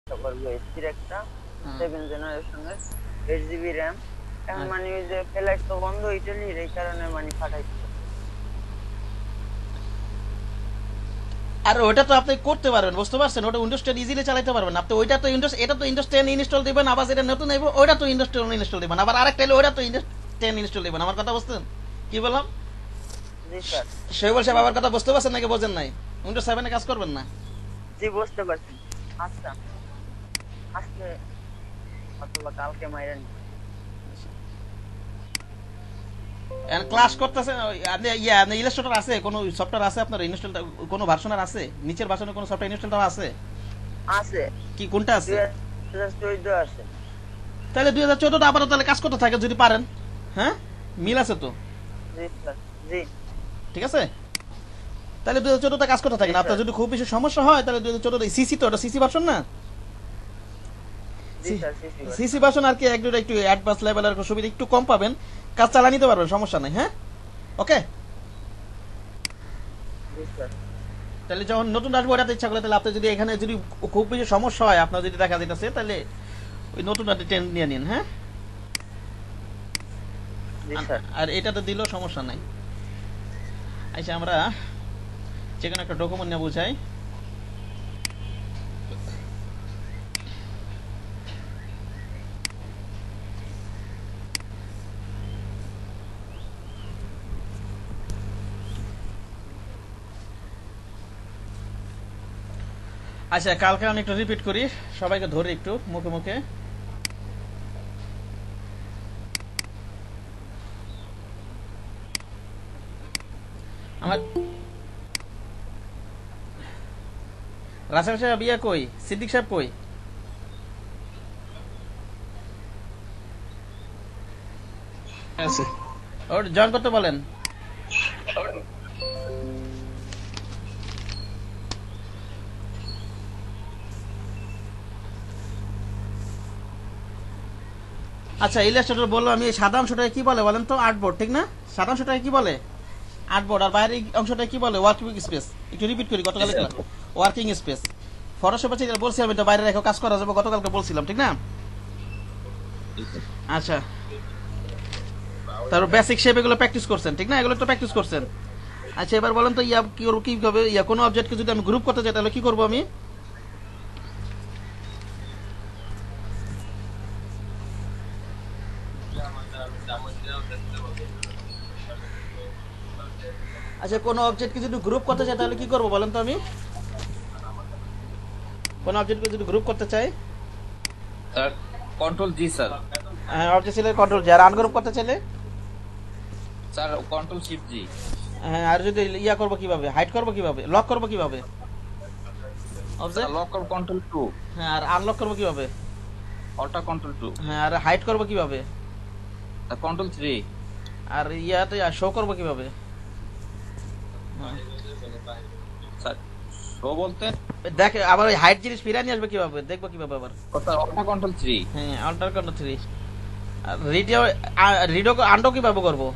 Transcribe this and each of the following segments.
করবো এসির একটা 7 জেনারেশনের 8 জিবি র্যাম। এখন মানে ওই যে ফ্লাইট তো বন্ধ ইটালির, এই কারণে মানে পাঠাইতে হবে। আর ওটা তো আপনি করতে পারবেন, বুঝতে পারছেন? ওটা উইন্ডোজ 10 ইজিলি চালাতে পারবেন আপনি। ওইটা তো উইন্ডোজ, এটা তো উইন্ডোজ 10 ইনস্টল দিবেন, আবার যেটা নতুন আইবো ওইটা তো উইন্ডোজ 10 ইনস্টল দিবেন, আবার আরেকটা এলে ওইটা তো উইন্ডোজ 10 ইনস্টল দিবেন। আমার কথা বুঝছেন কি বললাম? জি স্যার। শৈবল সাহেব আমার কথা বুঝতে পারছেন নাকি বোঝেন নাই? উইন্ডোজ 7 এ কাজ করবেন না। জি বুঝতে পারছি। আচ্ছা, আজকে অথবা কালকে মাইরা নিব। এখন ক্লাস করতেছেন আপনি, আপনি ইলাস্ট্রেটর আছে, কোনো সফটওয়্যার আছে আপনার ইনস্টল, কোনো ভার্সনের আছে, নিচের ভার্সনে কোনো সফটওয়্যার ইনস্টল আছে? আছে, কি কোনটা আছে? 2014 আছে। তাহলে 2014টা আবারও তাহলে কাজ করতে থাকে যদি পারেন। হ্যাঁ, মিল আছে তো, জি স্যার। জি ঠিক আছে। তাহলে 2014টা কাজ করতে জি থাকেন। আপনার স্যার। যদি খুব বেশি সমস্যা হয় তাহলে 2014 সিসি, তো ওটা সিসি ভার্সন না? জি sir, CC version. CC version আর কি একটু একটু অ্যাডভান্স লেভেলের সুবিধা একটু কম পাবেন, কাজ চালা নিতে পারবেন, সমস্যা নাই। হ্যাঁ, ওকে। জি স্যার। তাহলে যখন নতুন আসবো ওটাতে ইচ্ছা করে, তাহলে আপনি যদি এখানে যদি খুব বেশি সমস্যা হয় আপনার যদি দেখা যেতেছে, তাহলে ওই নতুন টেন নিয়ে নিন। হ্যাঁ, জি স্যার। আর এটাতে দিলেও সমস্যা নাই। আচ্ছা, আমরা যে কোনো একটা ডকুমেন্ট নিয়ে বুঝাই। আচ্ছা, কালকে আমি একটু রিপিট করি, সবাইকে ধরে একটু মুখে মুখে। আমার রাসেল সাহেব ইয়া কই, সিদ্দিক সাহেব কই? আছে। ওর জয়েন করতে বলেন। আচ্ছা, ইলাস্ট্রেটর বললো, আমি এই সাদা অংশটাকে কি বলে বলেন তো? আর্টবোর্ড, ঠিক না? সাদা অংশটাকে কি বলে? আর্টবোর্ড। আর বাইরের অংশটাকে কি বলে? Working space. একটু রিপিট করি, গতকাল ওয়ার্কিং স্পেস। ফটোশপ আছে, বলছি আমি, তো বাইরে রেখে কাজ করা যাবে, গতকালকে বলছিলাম, ঠিক না? আচ্ছা, তারপর বেসিক শেপ এগুলো প্র্যাকটিস করছেন, ঠিক না? এগুলো তো প্র্যাকটিস করছেন। আচ্ছা, এবার বলেন তো ইয়া কি করবো, কিভাবে ইয়া কোনো অবজেক্টকে যদি আমি গ্রুপ করতে চাই তাহলে কি করবো আমি? আচ্ছা, কোনো অবজেক্টকে যদি গ্রুপ করতে চাই তাহলে কি করবো বলেন তো আমি? কোনো অবজেক্টকে যদি গ্রুপ করতে চাই, স্যার কন্ট্রোল জি স্যার। হ্যাঁ, অবজেক্ট সিলেক্ট কন্ট্রোল জি। আর আনগ্রুপ করতে চাইলে? স্যার কন্ট্রোল শিফট জি। হ্যাঁ, আর যদি ইয়া করবো কিভাবে, হাইড করবো কিভাবে, লক করবো কিভাবে স্যার অবজেক্ট? লক কর কন্ট্রোল 2। হ্যাঁ, আর আনলক করবো কিভাবে? অল্টা কন্ট্রোল 2। হ্যাঁ, আর হাইড করবো কিভাবে? Sir control 3। আর ইয়াতে শো করবো কিভাবে? স্যার শো বলতে? দেখ, আবার ওই হাইট জিনিস ফিরে নিয়ে আসবে কিভাবে, দেখবো কিভাবে আবার? ও স্যার অল্টা কন্ট্রোল 3। হ্যাঁ, অল্টার কন্ট্রোল 3। আর রিডিও, রিডো আন্ডো কিভাবে করবো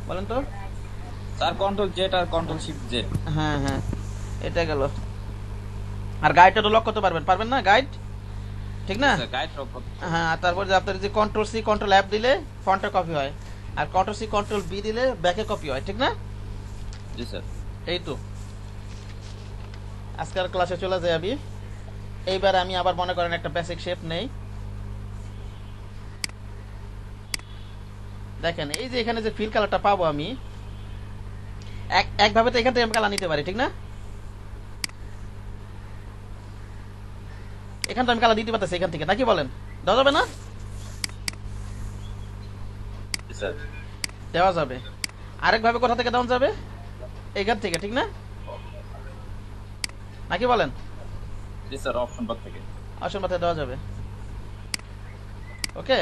বলেন তো? স্যার কন্ট্রোল জেড আর কন্ট্রোল শিফট জেড। হ্যাঁ হ্যাঁ, এটা গেল। আর গাইডটা তো লক করতে পারবেন, পারবেন না গাইড, ঠিক না? স্যার গাইড লক করতে। হ্যাঁ, আর তারপর যে আপনার যে কন্ট্রোল সি কন্ট্রোল অ্যাপ দিলে ফন্টে কপি হয়, আর কন্ট্রোল সি কন্ট্রোল বি দিলে ব্যাকে কপি হয়, ঠিক না? জি স্যার। এই তো, আজকের ক্লাসে চলে যাই আমি। এইবার আমি আবার মনে করেন একটা বেসিক শেপ নেই। দেখেন, এই যে এখানে যে ফিল কালারটা পাবো আমি, একভাবে তো এখান থেকে আমি কালার নিতে পারি, ঠিক না? এখান থেকে আমি কালার দিতে পারতেছি এখান থেকে, নাকি বলেন? দেওয়া যাবে না? জি স্যার। দেওয়া যাবে। আরেকভাবে কোথা থেকে দেওয়া যাবে? এখান থেকে, ঠিক না? নাকি বলেন? জি স্যার, অপশন বার থেকে। অপশন বারে দেওয়া যাবে। ওকে,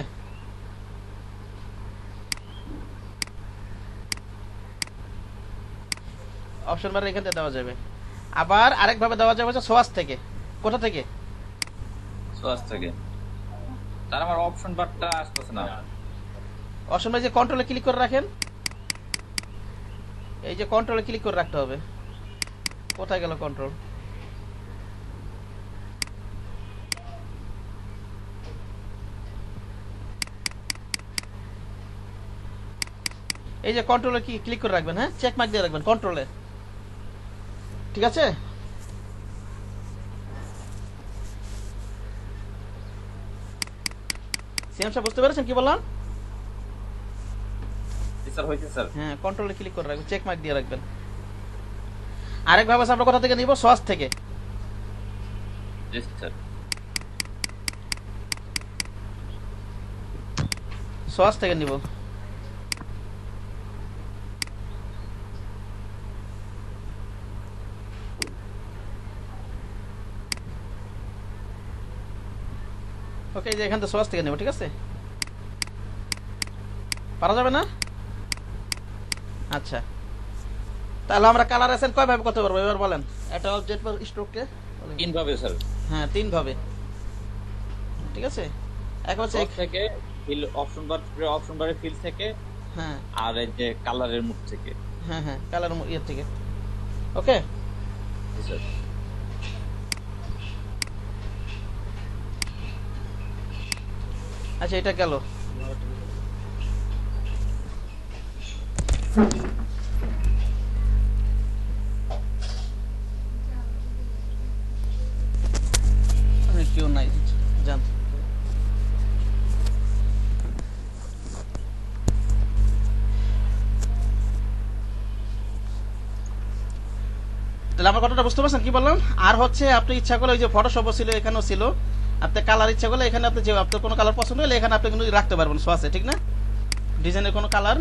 অপশন বারে এখান থেকে দেওয়া যাবে। আবার আরেকভাবে দেওয়া যাবে হচ্ছে সোয়াস থেকে। কোথা থেকে? সোয়াস থেকে। স্যার আমার অপশন বারটা আসতেছে না। অপশন বারে যে কন্ট্রোলে ক্লিক করে রাখেন, এই যে কন্ট্রোলে ক্লিক করে রাখতে হবে। কোথায় গেল কন্ট্রোল? এই যে কন্ট্রোলে কি ক্লিক করে রাখবেন, হ্যাঁ চেক মার্ক দিয়ে রাখবেন কন্ট্রোলে, ঠিক আছে? সিএম সাহেব বুঝতে পেরেছেন কি বললাম? স্যার হয়েছে স্যার। হ্যাঁ কন্ট্রোলে ক্লিক করে রাখবেন, চেক মার্ক দিয়ে রাখবেন। আরেকভাবে আমরা কোথা থেকে নিব? সস থেকে। জি স্যার। সস থেকে নিব। ওকে, যে এখান থেকে সস থেকে নেব, ঠিক আছে? পারা যাবে না? আচ্ছা, তাহলে আমরা কালার অ্যাসাইন কয় ভাবে করতে পারবো এবার বলেন? একটা অবজেক্ট বা স্ট্রোককে 3 ভাবে স্যার। হ্যাঁ 3 ভাবে, ঠিক আছে? এক হচ্ছে সস থেকে, ফিল অপশন বারে ফিল থেকে, হ্যাঁ আর এই যে কালারের মুড থেকে। হ্যাঁ হ্যাঁ কালার ইয়ে থেকে। ওকে, জি স্যার। আচ্ছা এটা গেল। কেউ নাই জান। তাহলে আমার কথাটা বুঝতে পারছেন কি বললাম? আর হচ্ছে আপনি ইচ্ছা করলে ওই যে ফটোশপ ছিল এখানেও ছিল, আপনি কালার ইচ্ছা করলে এখানে আপনি যে আপনার কোনো কালার পছন্দ হলে এখানে আপনি কিন্তু রাখতে পারবেন সোয়াসে, ঠিক না? ডিজাইনের কোনো কালার।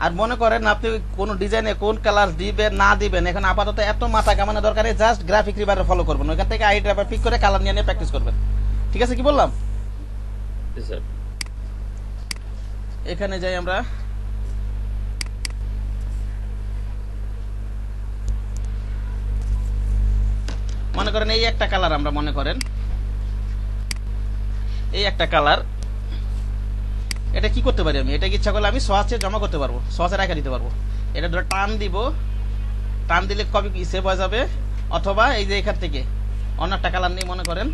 আর মনে করেন আপনি কোন ডিজাইনে কোন কালার দিবেন না দিবেন এখন আপাতত এত মাথা কামানো দরকার নেই, জাস্ট গ্রাফিক রিডারে ফলো করবেন, ওইখান থেকে আইডি ড্রাইভার পিক করে কালার নিয়ে প্র্যাকটিস করবেন, ঠিক আছে? কি বললাম? জি স্যার। এখানে যাই আমরা, মনে করেন এই একটা কালার, আমরা মনে করেন এই একটা কালার, এটা কি করতে পারি আমি? এটা ইচ্ছা করলে আমি সসে জমা করতে পারবো, সসে রেখে দিতে পারবো। এটা ধরে টান দিব, টান দিলে কপি সেভ হয়ে যাবে। অথবা এই যে এখান থেকে অন্য একটা কালার নেই, মনে করেন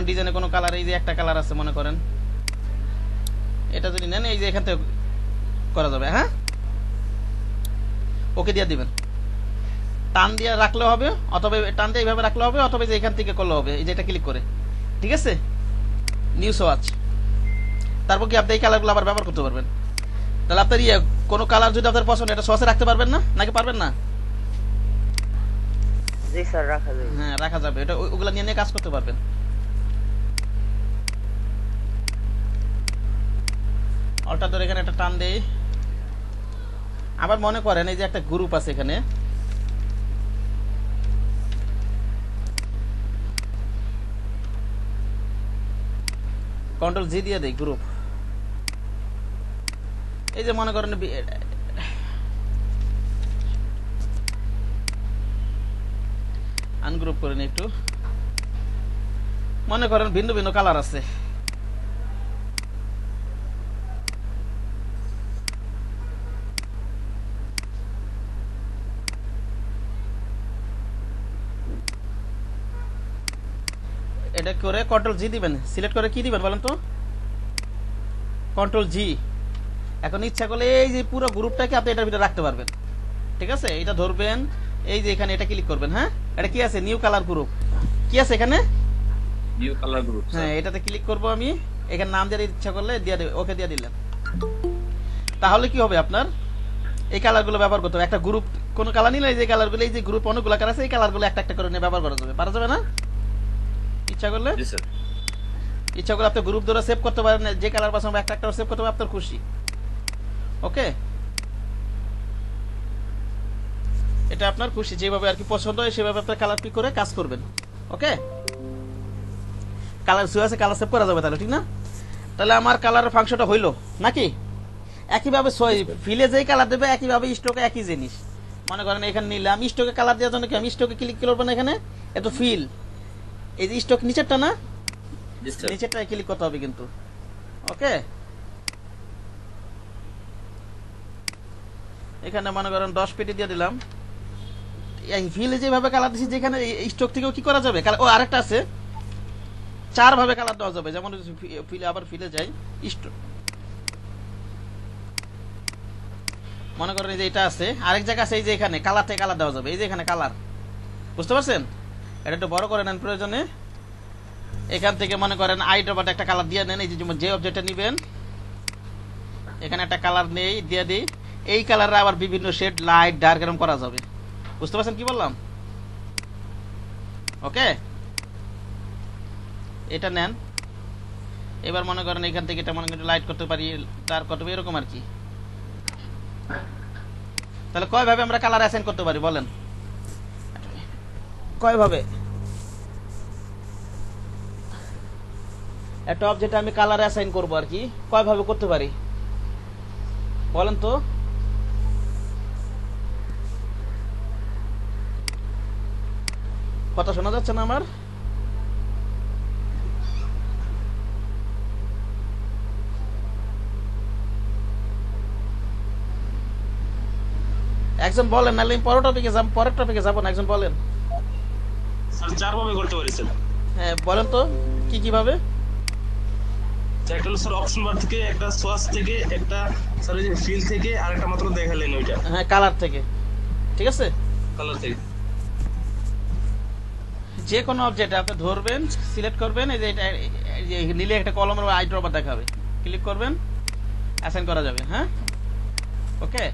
ডিজাইনে কোনো কালার, এই যে একটা কালার আছে মনে করেন, এটা যদি নেন এই যে এখান থেকে করা যাবে। হ্যাঁ ওকে দিয়ে দিবেন, টান দিয়ে রাখলে হবে, অথবা টান দিয়ে এইভাবে রাখলে হবে, অথবা যে এখান থেকে করলে হবে, এই যে এটা ক্লিক করে, ঠিক আছে? New swatch. তারপর কি আপনি এই কালারগুলো আবার ব্যবহার করতে পারবেন। তাহলে আপনার কোনো কালার যদি আপনার পছন্দ, এটা সসে রাখতে পারবেন না, নাকি পারবেন না? জি স্যার, রাখা যাবে। হ্যাঁ রাখা যাবে, এটা ওগুলা নিয়ে কাজ করতে পারবেন। অলটা ধরে এখানে একটা টান দেই। আবার মনে করেন এই যে একটা গ্রুপ আছে এখানে, কন্ট্রোল জি দিয়ে দেই গ্রুপ। এই যে মনে করেন আনগ্রুপ করে নি একটু, মনে করেন ভিন্ন ভিন্ন কালার আছে, এটা করে কন্ট্রোল জি দিবেন, সিলেক্ট করে কি দিবেন বলেন তো? কন্ট্রোল জি। এখন ইচ্ছা করলে এই যে পুরো গ্রুপটাকে আপনি এটার ভিতরে রাখতে পারবেন, ঠিক আছে? এটা ধরবেন, এই যে এখানে এটা ক্লিক করবেন। হ্যাঁ এটা কি আছে? New colour group. কি আছে এখানে? New colour group. হ্যাঁ এটাতে ক্লিক করব আমি, এখানে নাম দিয়ে ইচ্ছা করলে দিয়ে দেবে, ওকে দিয়ে দিলেন। তাহলে কি হবে? আপনার এই কালারগুলো ব্যবহার করতে হবে। একটা গ্রুপ কোন কালার নিলে এই যে কালারগুলো, এই যে গ্রুপ অনেকগুলো কালার আছে, এই কালারগুলো একটা একটা করে নিয়ে ব্যবহার করা যাবে, পারা যাবে না? ইচ্ছা করলে জি স্যার। ইচ্ছা করলে আপনি গ্রুপ ধরে সেভ করতে পারেন, যে কালার পছন্দ একটা একটা সেভ করতে পারেন, আপনার খুশি। ওকে, এটা আপনার খুশি, যেভাবে আর কি পছন্দ হয় সেভাবে আপনার কালার পিক করে কাজ করবেন। ওকে, কালার সুই আছে, কালার সেভ করা যাবে তাহলে, ঠিক না? তাহলে আমার কালারের ফাংশনটা হইলো নাকি? একইভাবে ফিলে যেই কালার দেবে একইভাবে স্ট্রোকে একই জিনিস। মনে করেন এখানে নিলাম স্ট্রোকে কালার দেওয়ার জন্য কি আমি স্ট্রোকে ক্লিক করবো না, এখানে এত ফিল, এই যে স্ট্রোক নিচেরটা না, নিচেরটায় ক্লিক করতে হবে কিন্তু। ওকে, এখানে মনে করেন 10 পেটি দিয়ে দিলাম, এই ফিলে যেভাবে কালার দিচ্ছি, যেখানে স্ট্রোক থেকেও কি করা যাবে কালার। ও আরেকটা আছে, 4 ভাবে কালার দেওয়া যাবে, যেমন ফিলে, আবার ফিলে যাই, মনে করেন এই যে এটা আছে, আরেক জায়গা আছে এই যে এখানে কালার থেকে কালার দেওয়া যাবে, এই যে এখানে কালার, বুঝতে পারছেন? এটা একটু বড় করে নেন প্রয়োজনে। এখান থেকে মনে করেন আই ড্রপ একটা কালার দিয়ে নেন, এই যে অবজেক্টটা নেবেন এখানে একটা কালার নেই দিয়ে দিই, এই কালারে আবার বিভিন্ন শেড লাইট ডার্ক এরকম করা যাবে, বুঝতে পারছেন কি বললাম? ওকে, এটা নেন। এবার মনে করেন এখান থেকে এটা মনে করেন লাইট করতে পারি, ডার্ক করতে পারি, এরকম আর কি। তাহলে কয়ভাবে আমরা কালার অ্যাসাইন করতে পারি বলেন? কয়ভাবে একটা অবজেক্ট আমি কালার অ্যাসাইন করব আর কি, কয়ভাবে করতে পারি বলেন তো? কথা শোনা যাচ্ছে না আমার? একজন বলেন, নাহলে পরের টপিকে যাবো না, একজন বলেন। স্যার 4 ভাবে করতে পারি স্যার। হ্যাঁ বলেন তো কি কিভাবে? একটা হলো স্যার অপশন বার থেকে, একটা সোয়াস থেকে, একটা স্যার এই যে ফিল থেকে, আর একটা মাত্র দেখালেন ওইটা হ্যাঁ কালার থেকে, ঠিক আছে? কালার থেকে যে কোনো অবজেক্ট আপনি ধরবেন, সিলেক্ট করবেন, এই যে এটা নিলে একটা কলমের আই ড্রপার দেখাবে, ক্লিক করবেন, অ্যাসাইন করা যাবে। হ্যাঁ ওকে,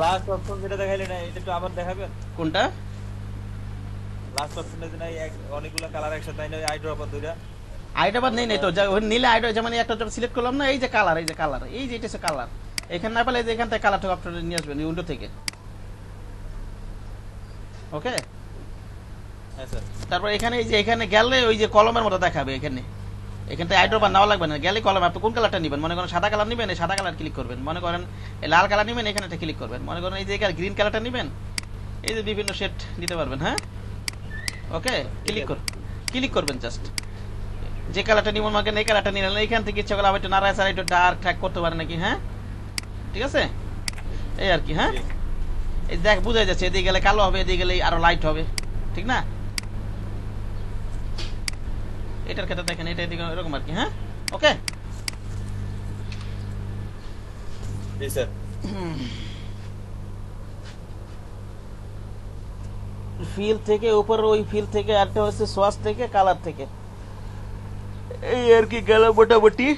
লাস্ট অপশন যেটা দেখাইলে না, এটা একটু আবার দেখাবেন। কোনটা? লাস্ট অপশনটা যে নাই অনেকগুলো কালার একসাথে নাই, আই ড্রপার দুইটা আই ড্রপার নেই তো, নিলে আই ড্রপ যেমন একটা সিলেক্ট করলাম না, এই যে কালার, এই যে কালার, এই যে এটা হচ্ছে কালার, এখানে না পেলে এখান থেকে কালারটা অপশন নিয়ে আসবেন উইন্ডো থেকে। ওকে, হ্যাঁ স্যার। তারপর এখানে এই যে এখানে গেলে ওই যে কলমের মতো দেখাবে, এখান থেকে আই ড্রপার নেওয়া লাগবে না, গেলে কলম আপনি কোন কালারটা নেবেন, মনে করেন সাদা কালার নেবেন, এই সাদা কালার ক্লিক করবেন, মনে করেন এই লাল কালার নেবেন, এখানে একটা ক্লিক করবেন, মনে করেন এই যে গ্রিন কালারটা নেবেন, এই যে বিভিন্ন শেড নিতে পারবেন। হ্যাঁ ওকে, ক্লিক করবেন জাস্ট, যে কালারটা নিবেন মনে করেন এই কালারটা নিলেন, এইখান থেকে ইচ্ছা করলে আবার একটু নাড়া ছাড়া একটু ডার্ক ট্র্যাক করতে পারেন নাকি। হ্যাঁ ঠিক আছে, এই আর কি। হ্যাঁ এই দেখ বুঝাই যাচ্ছে, এদিকে গেলে কালো হবে, এদিকে গেলে আরো লাইট হবে, ঠিক না? এটার ক্ষেত্রে দেখেন এটা এদিকে এরকম আর কি। হ্যাঁ ওকে, জি স্যার। ফিল থেকে উপর, ওই ফিল থেকে আরটা হচ্ছে সোয়াস থেকে, কালার থেকে, এই আর কি গেল মোটামুটি।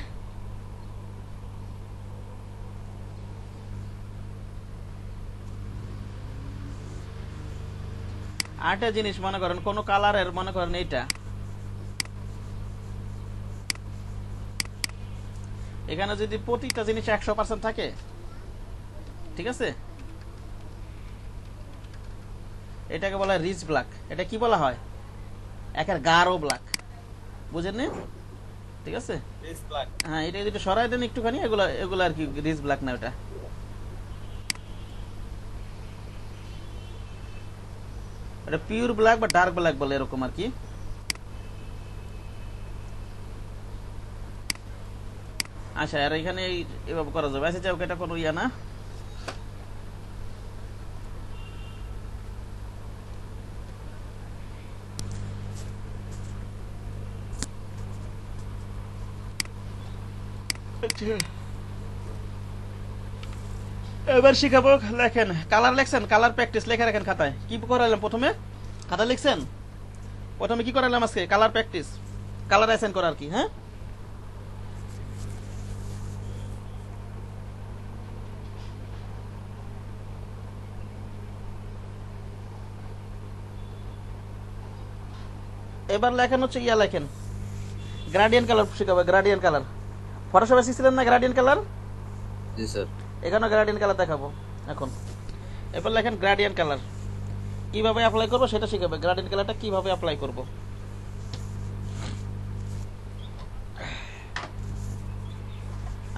আরেকটা জিনিস মনে করেন কোন কালারের, মনে করেন এইটা এখানে যদি প্রতিটা জিনিস 100% থাকে, ঠিক আছে, এটাকে বলা হয় রিচ ব্ল্যাক। এটা কি বলা হয়? একের গাঢ় ব্ল্যাক, বুঝেন না? ঠিক আছে, হ্যাঁ এটা যদি সরাই দেন একটুখানি, এগুলো আর কি রিচ ব্ল্যাক না, ওটা এটা পিওর ব্ল্যাক বা ডার্ক ব্ল্যাক বলে এরকম আর কি। আচ্ছা, আর এখানে এভাবে করা যাবে। আচ্ছা যাও, এটা কোনো ইয়া না। এবার শিখাবো, লেখেন কালার, লেখছেন কালার প্র্যাকটিস, লেখা রাখেন খাতায়। কি করালাম প্রথমে? খাতা লিখছেন প্রথমে, কি করালাম আজকে? কালার প্র্যাকটিস, কালার অ্যাসাইন করা আর কি। হ্যাঁ এবার লেখেন হচ্ছে ইয়া, লেখেন গ্রাডিয়েন্ট কালার শিখাবো। গ্রাডিয়েন্ট কালার ফটোশপে শিখছিলেন না? গ্রাডিয়েন্ট কালার, জি স্যার। এখানে গ্রাডিয়েন্ট কালার দেখাবো এখন। এবার লেখেন গ্রাডিয়েন্ট কালার, কিভাবে অ্যাপ্লাই করবো সেটা শিখাবে। গ্রাডিয়েন্ট কালারটা কিভাবে অ্যাপ্লাই করব।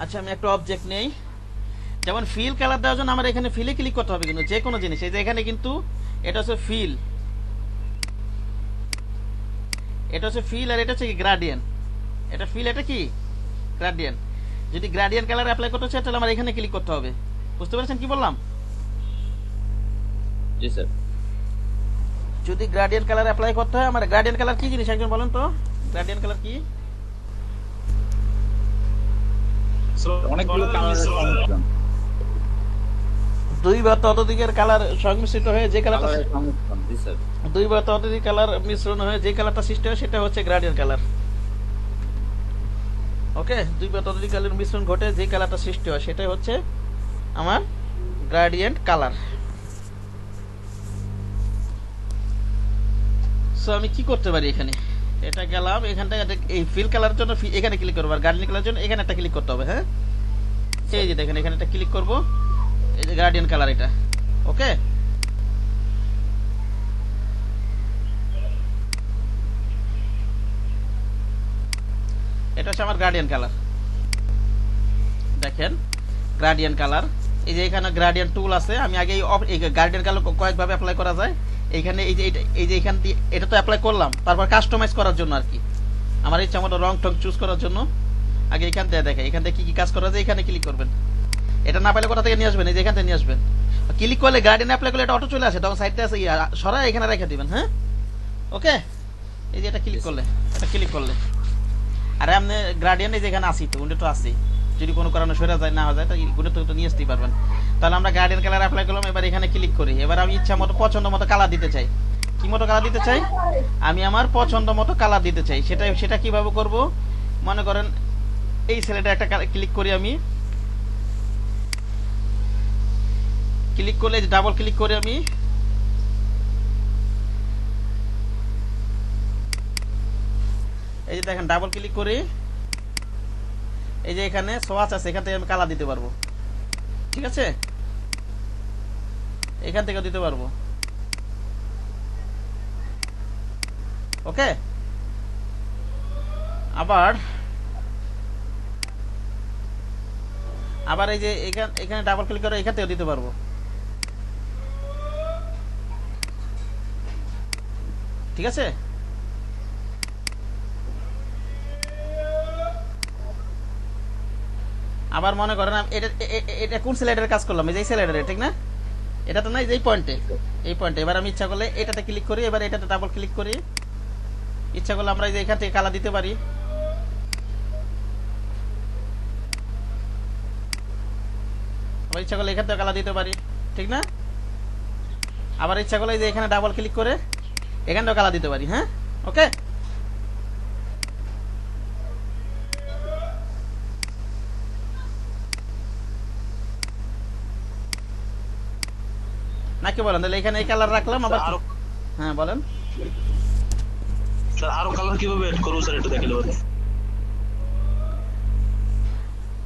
আচ্ছা আমি একটা অবজেক্ট নেই, যেমন ফিল কালার দেওয়ার জন্য আমার এখানে ফিলে ক্লিক করতে হবে, কিন্তু যে কোনো জিনিস, এই যে এখানে কিন্তু এটা হচ্ছে ফিল, এটা হচ্ছে ফিল, আর এটা হচ্ছে কি গ্রাডিয়েন্ট। এটা ফিল, এটা কি গ্রাডিয়েন্ট। যদি গ্রাডিয়েন্ট কালার অ্যাপ্লাই করতে চাই তাহলে আমার এখানে ক্লিক করতে হবে। বুঝতে পেরেছেন কি বললাম? জি স্যার। যদি গ্রেডিয়েন্ট কালার অ্যাপ্লাই করতে হয়, আমার গ্রেডিয়েন্ট কালার কি জিনিস একজন বলেন তো? গ্রেডিয়েন্ট কালার কি? অনেকগুলো কালারের সংমিশ্রণ। দুই বা ততোধিকের কালার সংমিশ্রিত হয়ে যে কালারটা কালারের সংমিশ্রণ, জি স্যার। দুই বা ততোধিক কালার মিশ্রণ হয়ে যে কালারটা সৃষ্টি হয় সেটা হচ্ছে গ্রেডিয়েন্ট কালার। ওকে, দুই বা ততোধিক কালার মিশ্রণ ঘটে যে কালারটা সৃষ্টি হয় সেটাই হচ্ছে আমার গ্রেডিয়েন্ট কালার। সো আমি কি করতে পারি এখানে? এটা গেলাম এখান থেকে, এই ফিল কালারের জন্য এখানে ক্লিক করবো, আর গার্ডিয়ান কালারের জন্য এখানে একটা ক্লিক করতে হবে। হ্যাঁ, এই যে দেখেন এখানে একটা ক্লিক করব, এই যে গার্ডিয়ান কালার এটা। ওকে, এটা হচ্ছে আমার গ্রেডিয়েন্ট কালার। দেখেন গ্রেডিয়েন্ট কালার, এই যে এখানে গ্রেডিয়েন্ট টুল আছে। আমি আগে এই গ্রেডিয়েন্ট কালার কয়েকভাবে অ্যাপ্লাই করা যায়। এইখানে এই যে এখান দিয়ে এটা তো অ্যাপ্লাই করলাম, তারপর কাস্টমাইজ করার জন্য আর কি, আমার ইচ্ছা মতো রং টং চুজ করার জন্য আগে এখান থেকে দেখে, এখান থেকে কি কি কাজ করা যায় এখানে ক্লিক করবেন। এটা না পাইলে কোথা থেকে নিয়ে আসবেন? এই যে এখান থেকে নিয়ে আসবেন। ক্লিক করলে গার্ডিয়ান অ্যাপ্লাই করলে এটা অটো চলে আসে, তখন সাইডটা আছে সরাই এখানে রেখে দিবেন। হ্যাঁ, ওকে, এই যে এটা ক্লিক করলে, এটা ক্লিক করলে আর আপনি গ্রেডিয়েন্ট এই যে এখানে আসি তো উনি তো আসি, যদি কোনো কারণে সরে যায় না যায় তো গুণে তো নিয়ে আসতেই পারবেন। তাহলে আমরা গ্রেডিয়েন্ট কালার অ্যাপ্লাই করলাম, এবার এখানে ক্লিক করি। এবার আমি ইচ্ছা মতো পছন্দ মতো কালার দিতে চাই। কি মতো কালার দিতে চাই? আমি আমার পছন্দ মতো কালার দিতে চাই। সেটা কিভাবে করব? মনে করেন এই সেলেটা একটা ক্লিক করি, আমি ক্লিক করলে ডাবল ক্লিক করে আমি এই যে দেখেন ডাবল ক্লিক করি, এই যে এখানে সোয়াচ আছে, এখান থেকে আমি কালার দিতে পারবো। ঠিক আছে, এখান থেকে দিতে পারবো। ওকে, আবার এই যে এখানে ডাবল ক্লিক করে এখান থেকে দিতে পারবো। ঠিক আছে, আবার মনে করেন এটা কোন স্লাইডারের কাজ করলাম? এই যে স্লাইডারে, ঠিক না? এটা তো না, এই পয়েন্টে, এই পয়েন্টে। এবার আমি ইচ্ছা করলে এটাতে ক্লিক করি, এবার এটাতে ডাবল ক্লিক করি। ইচ্ছা করলে আমরা এই যে এখান থেকে কালার দিতে পারি। আবার ইচ্ছা করলে এখান থেকে কালার দিতে পারি, ঠিক না? আবার ইচ্ছা করলে এই যে এখানে ডাবল ক্লিক করে এখান থেকে কালার দিতে পারি। হ্যাঁ, ওকে, নাকি বলেন? তাহলে এখানে এই কালার রাখলাম। আবার হ্যাঁ বলেন স্যার, আরো কালার কিভাবে এড করব স্যার, একটু দেখালে বলেন।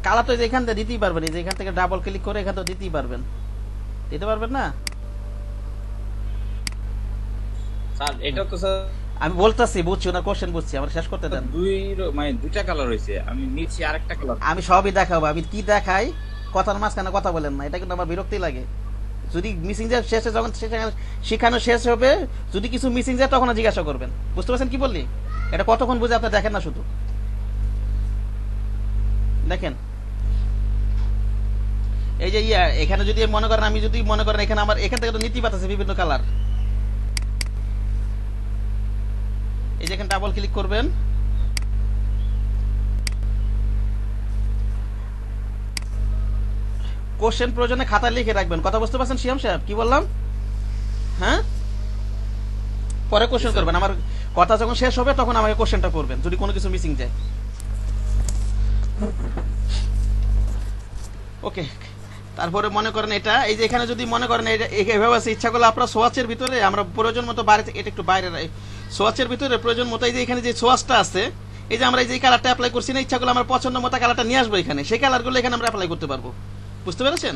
কালার তো এখান থেকে দিতেই পারবেন, এই যে এখান থেকে ডাবল ক্লিক করে এখান থেকে দিতেই পারবেন। দিতে পারবেন না? স্যার এটা তো স্যার আমি বলতাছি, বুঝছি, ওনার কোশ্চেন বুঝছি, আমার শেষ করতে দেন। মানে দুইটা কালার হয়েছে, আমি নিচ্ছি আরেকটা কালার। আমি সবই দেখাবো, আমি কি দেখাই কথার মাঝখানে কথা বলেন না, এটা কিন্তু আমার বিরক্তি লাগে। যদি মিসিং যায় শেষে, যখন শেখানো শেষ হবে, যদি কিছু মিসিং যায় তখন জিজ্ঞাসা করবেন। বুঝতে পারছেন কি বললি? এটা কতক্ষণ বুঝে আপনি দেখেন না শুধু দেখেন। এই যে এখানে যদি মনে করেন, আমি যদি মনে করেন এখানে আমার এখান থেকে তো নীতি পাতাছে বিভিন্ন কালার। এই যে এখানে ডাবল ক্লিক করবেন, কোশ্চেন প্রয়োজনে খাতা লিখে রাখবেন। কথা বুঝতে পারছেন শিয়াম সাহেব কি বললাম? হ্যাঁ, পরে কোশ্চেন করবেন, আমার কথা যখন শেষ হবে তখন আমাকে কোশ্চেনটা করবেন যদি কোনো কিছু মিসিং যায়। ওকে, তারপরে মনে করেন এটা, এই যে এখানে যদি মনে করেন এভাবে আছে, ইচ্ছা করলে আপনার সোয়াচের ভিতরে আমরা প্রয়োজন মতো বাইরে, এটা একটু বাইরে সোয়াচের ভিতরে প্রয়োজন মতো, এই যে এখানে যে সোয়াচটা আছে, এই যে আমরা এই যে কালারটা অ্যাপ্লাই করছি না, ইচ্ছা করলে আমার পছন্দ মতো কালারটা নিয়ে আসবো এখানে, সেই কালারগুলো এখানে আমরা অ্যাপ্লাই করতে পারবো। বুঝতে পেরেছেন?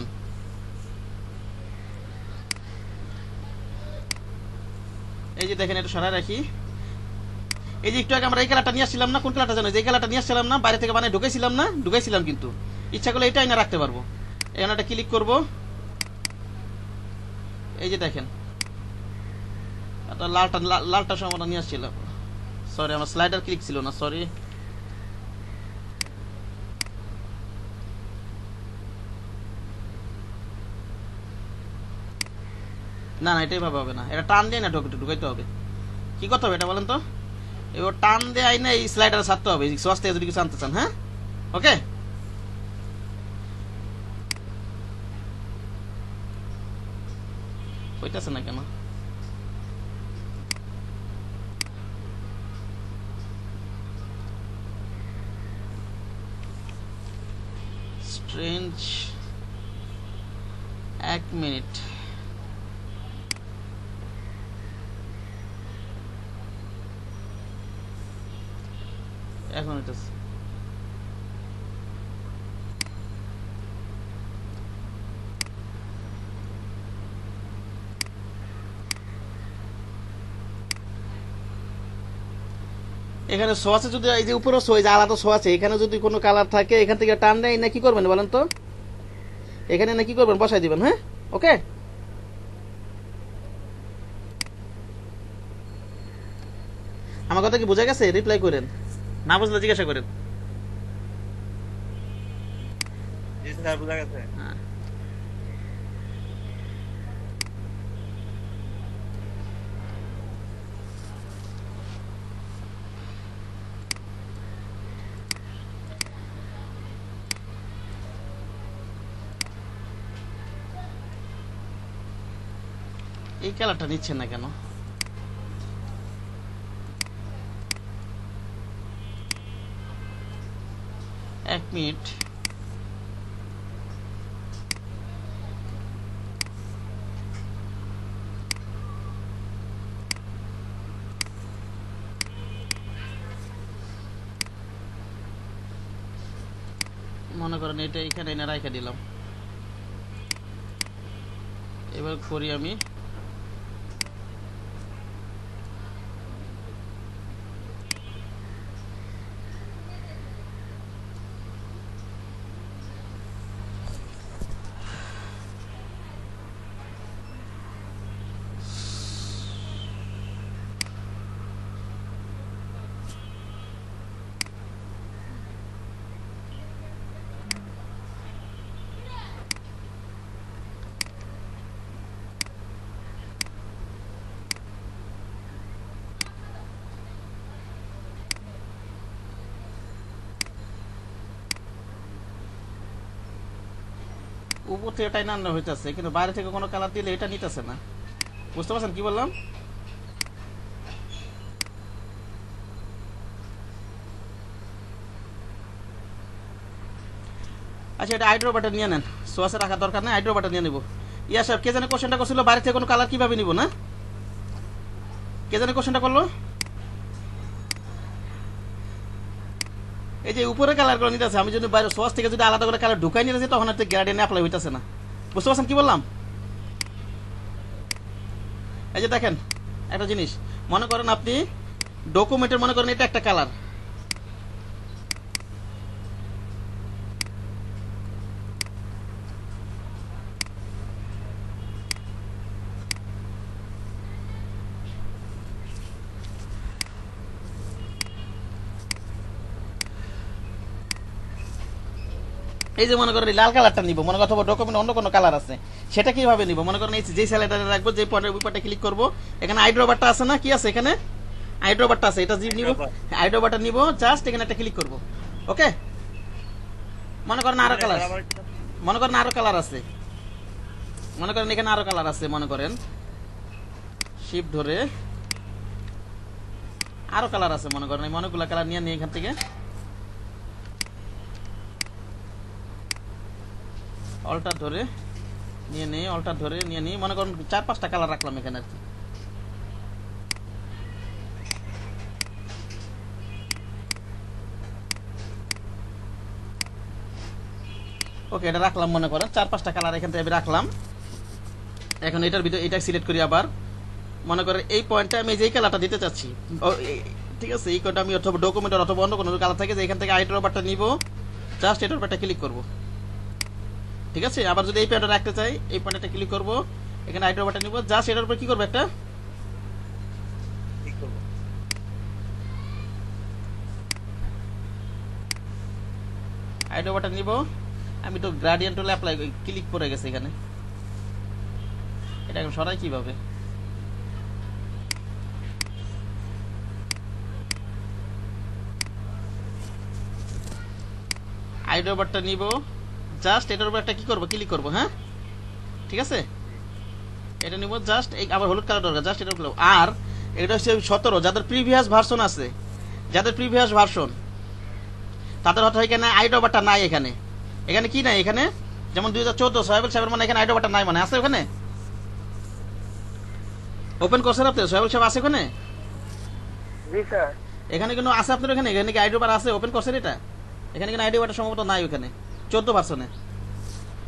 এই যে দেখেন, এটা সরাই রাখি। এই যে একটু আগে আমরা এই কালারটা নিয়ে আসছিলাম না, কোন কালারটা জানো? যে কালারটা নিয়ে আসছিলাম না, বাইরে থেকে বানিয়ে ঢুকেছিলাম না, ঢুকেছিলাম, কিন্তু ইচ্ছা করলে এটাই না রাখতে পারবো। এখানে একটা ক্লিক করবো, এই যে দেখেন লালটা সময় নিয়ে আসছিলাম। সরি, আমার স্লাইডার ক্লিক ছিল না, সরি। না না এটাই ভাবে হবে না, এটা টান দিয়ে না ঢুকাইতে হবে। কি করতে হবে এটা বলেন তো? এবার টান দিয়ে আই না এই স্লাইডার ছাড়তে হবে সোয়াস থেকে যদি কিছু আনতে চান। হ্যাঁ ওকে, হইতেছে না কেন? Strange, 1 minute. এখন হইতেছে। এখানে শো আছে, যদি এই যে উপরে শো, এই যে আলাদা শো আছে, এখানে যদি কোনো কালার থাকে এখান থেকে টান দেয় না, কি করবেন বলেন তো? এখানে না কি করবেন, বসাই দিবেন। হ্যাঁ ওকে, আমার কথা কি বোঝা গেছে? রিপ্লাই করেন, না বুঝলে জিজ্ঞাসা করেন। জি স্যার, বুঝা গেছে। হ্যাঁ এই কালারটা নিচ্ছেন না কেন? এক মিনিট, মনে করেন এটা এখানে এনে রাখা দিলাম। এবার করি আমি উপর থেকে এটাই নান্না হইতেছে, কিন্তু বাইরে থেকে কোনো কালার দিলে এটা নিতেছে না। বুঝতে পারছেন কি বললাম? আচ্ছা, এটা আইড্রো বাটার নিয়ে নেন, সোয়াসে রাখার দরকার নেই, আইড্রো বাটার নিয়ে নেবো। ইয়া সাহেব, কে জানে কোশ্চেনটা করছিল বাইরে থেকে কোনো কালার কিভাবে নিব? না কে জানে কোশ্চেনটা করলো? এই যে উপরে কালার করে নিতেছে, আমি যদি বাইরে সোয়াস থেকে যদি আলাদা করে কালার ঢুকাই নিতেছি তখন আর গ্রেডিয়েন্ট অ্যাপ্লাই হইতেছে না। বুঝতে পারছেন কি বললাম? এই যে দেখেন একটা জিনিস, মনে করেন আপনি ডকুমেন্টের, মনে করেন এটা একটা কালার, এই যে মনে করেন লাল কালারটা নিব, মনে করেন অথবা ডকুমেন্ট অন্য কোনো কালার আছে, সেটা কিভাবে নিব? মনে করেন এই যে স্যালাইডারে রাখবো, যে পয়েন্টের উপরটা ক্লিক করবো, এখানে আইড্রো বারটা আছে না, কি আছে এখানে আইড্রো বারটা আছে, এটা নিব, আইড্রো বারটা নিব, জাস্ট এখানে একটা ক্লিক করব। ওকে, মনে করেন আরো কালার, মনে করেন আরো কালার আছে, মনে করেন এখানে আরো কালার আছে, মনে করেন শিফট ধরে আরো কালার আছে, মনে করেন এই অনেকগুলো কালার নিয়ে নিয়ে এখান থেকে অল্টার ধরে নিয়ে নেই, অল্টার ধরে নিয়ে নিই, মনে করেন 4-5টা কালার রাখলাম এখানে আর কি। ওকে, এটা রাখলাম, মনে করেন 4-5টা কালার এখান থেকে রাখলাম। এখন এটার ভিতরে এটা সিলেক্ট করি, আবার মনে করেন এই পয়েন্টে আমি যেই কালারটা দিতে চাচ্ছি, ঠিক আছে, এই কোডটা আমি অথবা ডকুমেন্টের অথবা অন্য কোনো কালার থাকে, যে এখান থেকে আইড্রো বারটা নিব, জাস্ট এটার উপর একটা ক্লিক করব। ঠিক আছে, আবার যদি এই পয়েন্টটা রাখতে চাই, এই পয়েন্টটা ক্লিক করব, এখানে আইড্রো বারটা নিব, জাস্ট এটার উপর কি করব, একটা ঠিক করব। আইড্রো বারটা নিব, আমি তো গ্রেডিয়েন্ট টুলে অ্যাপ্লাই ক্লিক করে গেছে এখানে, এটা এখন সরাই কিভাবে? আইডো বারটা নিব, জাস্ট এটার উপর একটা কি করব, ক্লিক করব। হ্যাঁ ঠিক আছে, এটা নিব জাস্ট। এই আবার হলুদ কালার দরকার, জাস্ট এটা করব। আর এটা হচ্ছে 17, যাদের প্রিভিয়াস ভার্সন আছে, যাদের প্রিভিয়াস ভার্সন তাদের হয়তো এখানে আইডো বারটা নাই। এখানে এখানে কি নাই? এখানে যেমন 2014 সোহেল 7 মানে এখানে আইডো বারটা নাই, মানে আছে ওখানে? ওপেন করছেন আপনি? সোহেল 7 আছে ওখানে? জি স্যার। এখানে কিন্তু আছে আপনার ওখানে? এখানে কি আইডি বার আছে? ওপেন করছেন এটা? এখানে কিন্তু আইডি বারটা সম্ভবত নাই ওখানে 14 ভার্সনে।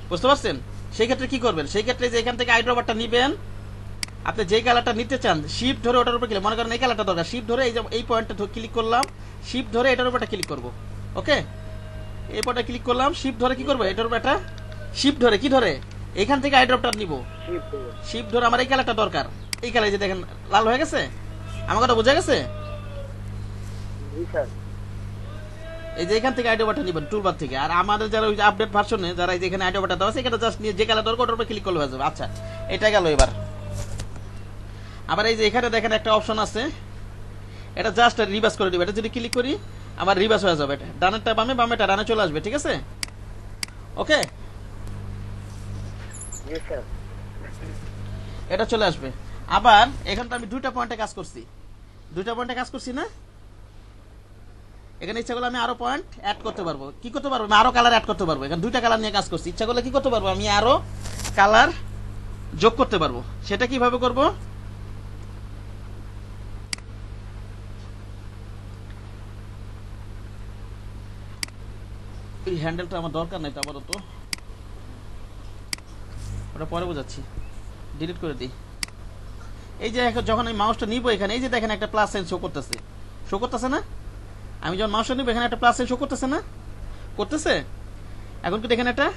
বুঝতে পারছেন? সেই ক্ষেত্রে কি করবেন? সেই ক্ষেত্রে যে এখান থেকে আইডি বারটা নিবেন, আপনি যেই কালারটা নিতে চান শিফট ধরে ওটার উপর ক্লিক, মনে করেন এই কালারটা দরকার, শিফট ধরে এই যে এই পয়েন্টটা ক্লিক করলাম, শিফট ধরে এটার উপরটা ক্লিক করব। ওকে, এই পয়েন্টটা ক্লিক করলাম, শিফট ধরে কি করব, এটার উপর একটা শিফট ধরে কি ধরে এখান থেকে আইডি ড্রপটা নিব। শিফট ধরে আমার এই কালারটা দরকার, এই কালার যে দেখেন লাল হয়ে গেছে। আমার কথা বোঝা গেছে? জি স্যার। এই যে এখান থেকে আইডি বারটা নিবেন টুলবার থেকে। আর আমাদের যারা ওই যে আপডেট ভার্সনে যারা এই যে এখানে আইডি বারটা দেওয়া আছে, এখানে জাস্ট নিয়ে যে কালার দরকার ওটার উপর ক্লিক করলে হয়ে যাবে। আচ্ছা, এটা গেল। এবার আবার এই যে এখানে দেখেন একটা অপশন আছে, এটা জাস্ট রিভার্স করে দিবে। এটা যদি ক্লিক করি আমার রিভার্স হয়ে যাবে, এটা ডানেরটা বামে, বামেটা ডানে চলে আসবে। ঠিক আছে? ওকে, জি স্যার। এটা চলে আসবে। আবার এখানে তো আমি দুইটা পয়েন্টে কাজ করছি, দুইটা পয়েন্টে কাজ করছি না? এখানে ইচ্ছা করলে আমি আরো পয়েন্ট অ্যাড করতে পারবো। কি করতে পারবো? আমি আরো কালার অ্যাড করতে পারবো। এখানে দুইটা কালার নিয়ে কাজ করছি, ইচ্ছা করলে কি করতে পারবো? আমি আরো কালার যোগ করতে পারবো। সেটা কিভাবে করব? এই হ্যান্ডেলটা আমার দরকার নাই তো আপাতত, ওটা পরে বোঝাচ্ছি, ডিলিট করে দিই। এই যে যখন আমি মাউসটা নিব এখানে, এই যে দেখেন একটা প্লাস সাইন শো করতেছে, শো করতেছে না? আমি যখন মাউসটা নিব এখানে একটা প্লাস সাইন শো করতেছে না? করতেছে। এখন কিন্তু এখানে একটা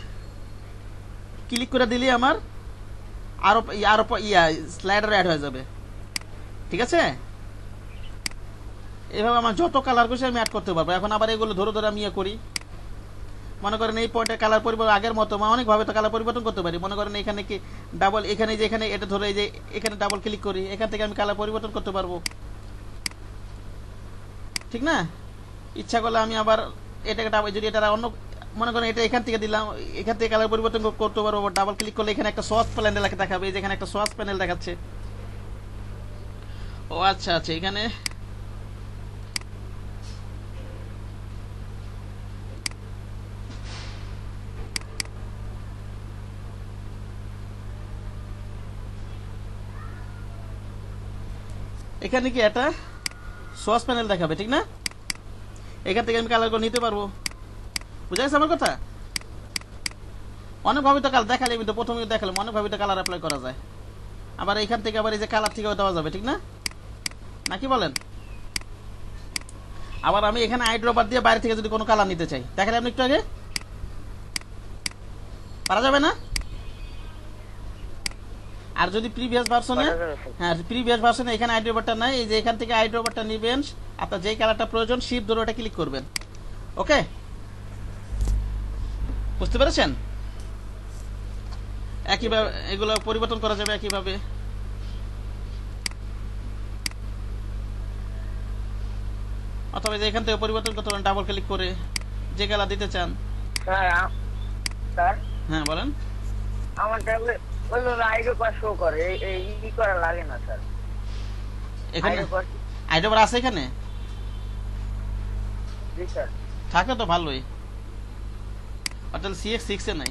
ক্লিক করে দিলে আমার আরো আরো স্লাইডার অ্যাড হয়ে যাবে। ঠিক আছে? এভাবে আমার যত কালার করছি আমি অ্যাড করতে পারবো। এখন আবার এগুলো ধরে ধরে আমি করি। মনে করেন এই পয়েন্টে কালার পরিবর্তন আগের মতো অনেকভাবে তো কালার পরিবর্তন করতে পারি। মনে করেন এখানে কি ডাবল, এখানে যে এখানে এটা ধরে এই যে এখানে ডাবল ক্লিক করি, এখান থেকে আমি কালার পরিবর্তন করতে পারবো। ঠিক না? ইচ্ছা করলে আমি আবার এটাকে যদি এটা অন্য, মনে করেন এটা এখান থেকে দিলাম, এখান থেকে কালার পরিবর্তন করতে পারবো। ডাবল ক্লিক করলে এখানে একটা সোয়াচ প্যানেল দেখাবে, এই যে এখানে একটা সোয়াচ প্যানেল দেখাচ্ছে। ও আচ্ছা আচ্ছা, এখানে এখানে কি একটা সোয়াচ প্যানেল দেখাবে। ঠিক না? এখান থেকে আমি কালার করে নিতে পারবো। বুঝা গেছে আমার কথা? অনেকভাবে তো কালার দেখালে, আমি তো প্রথমে দেখালাম অনেকভাবে তো কালার অ্যাপ্লাই করা যায়। আবার এখান থেকে আবার এই যে কালার থেকেও দেওয়া যাবে। ঠিক না? নাকি বলেন? আবার আমি এখানে আইড্রপার দিয়ে বাইরে থেকে যদি কোনো কালার নিতে চাই, দেখালে আপনি একটু আগে, পারা যাবে না? আর যদি প্রিভিয়াস ভার্সনে, হ্যাঁ প্রিভিয়াস ভার্সনে এখানে আইড্রপারটা নাই, এই যে এখান থেকে আইড্রপারটা নেবেন, আপনার যেই কালারটা প্রয়োজন শিফট ধরে ওটা ক্লিক করবেন। ওকে, বুঝতে পেরেছেন? একইভাবে এগুলো পরিবর্তন করা যাবে একইভাবে। অথবা যে এখান থেকে পরিবর্তন করতে পারেন ডাবল ক্লিক করে, যে কালার দিতে চান। স্যার হ্যাঁ বলেন। আমার ট্যাবে ওইভাবে আইডি পাস শো করে, এই ই করা লাগে না স্যার। এখানে আইডি আছে এখানে? জি স্যার। থাকলে তো ভালোই। অর্থাৎ CX6 এ নাই,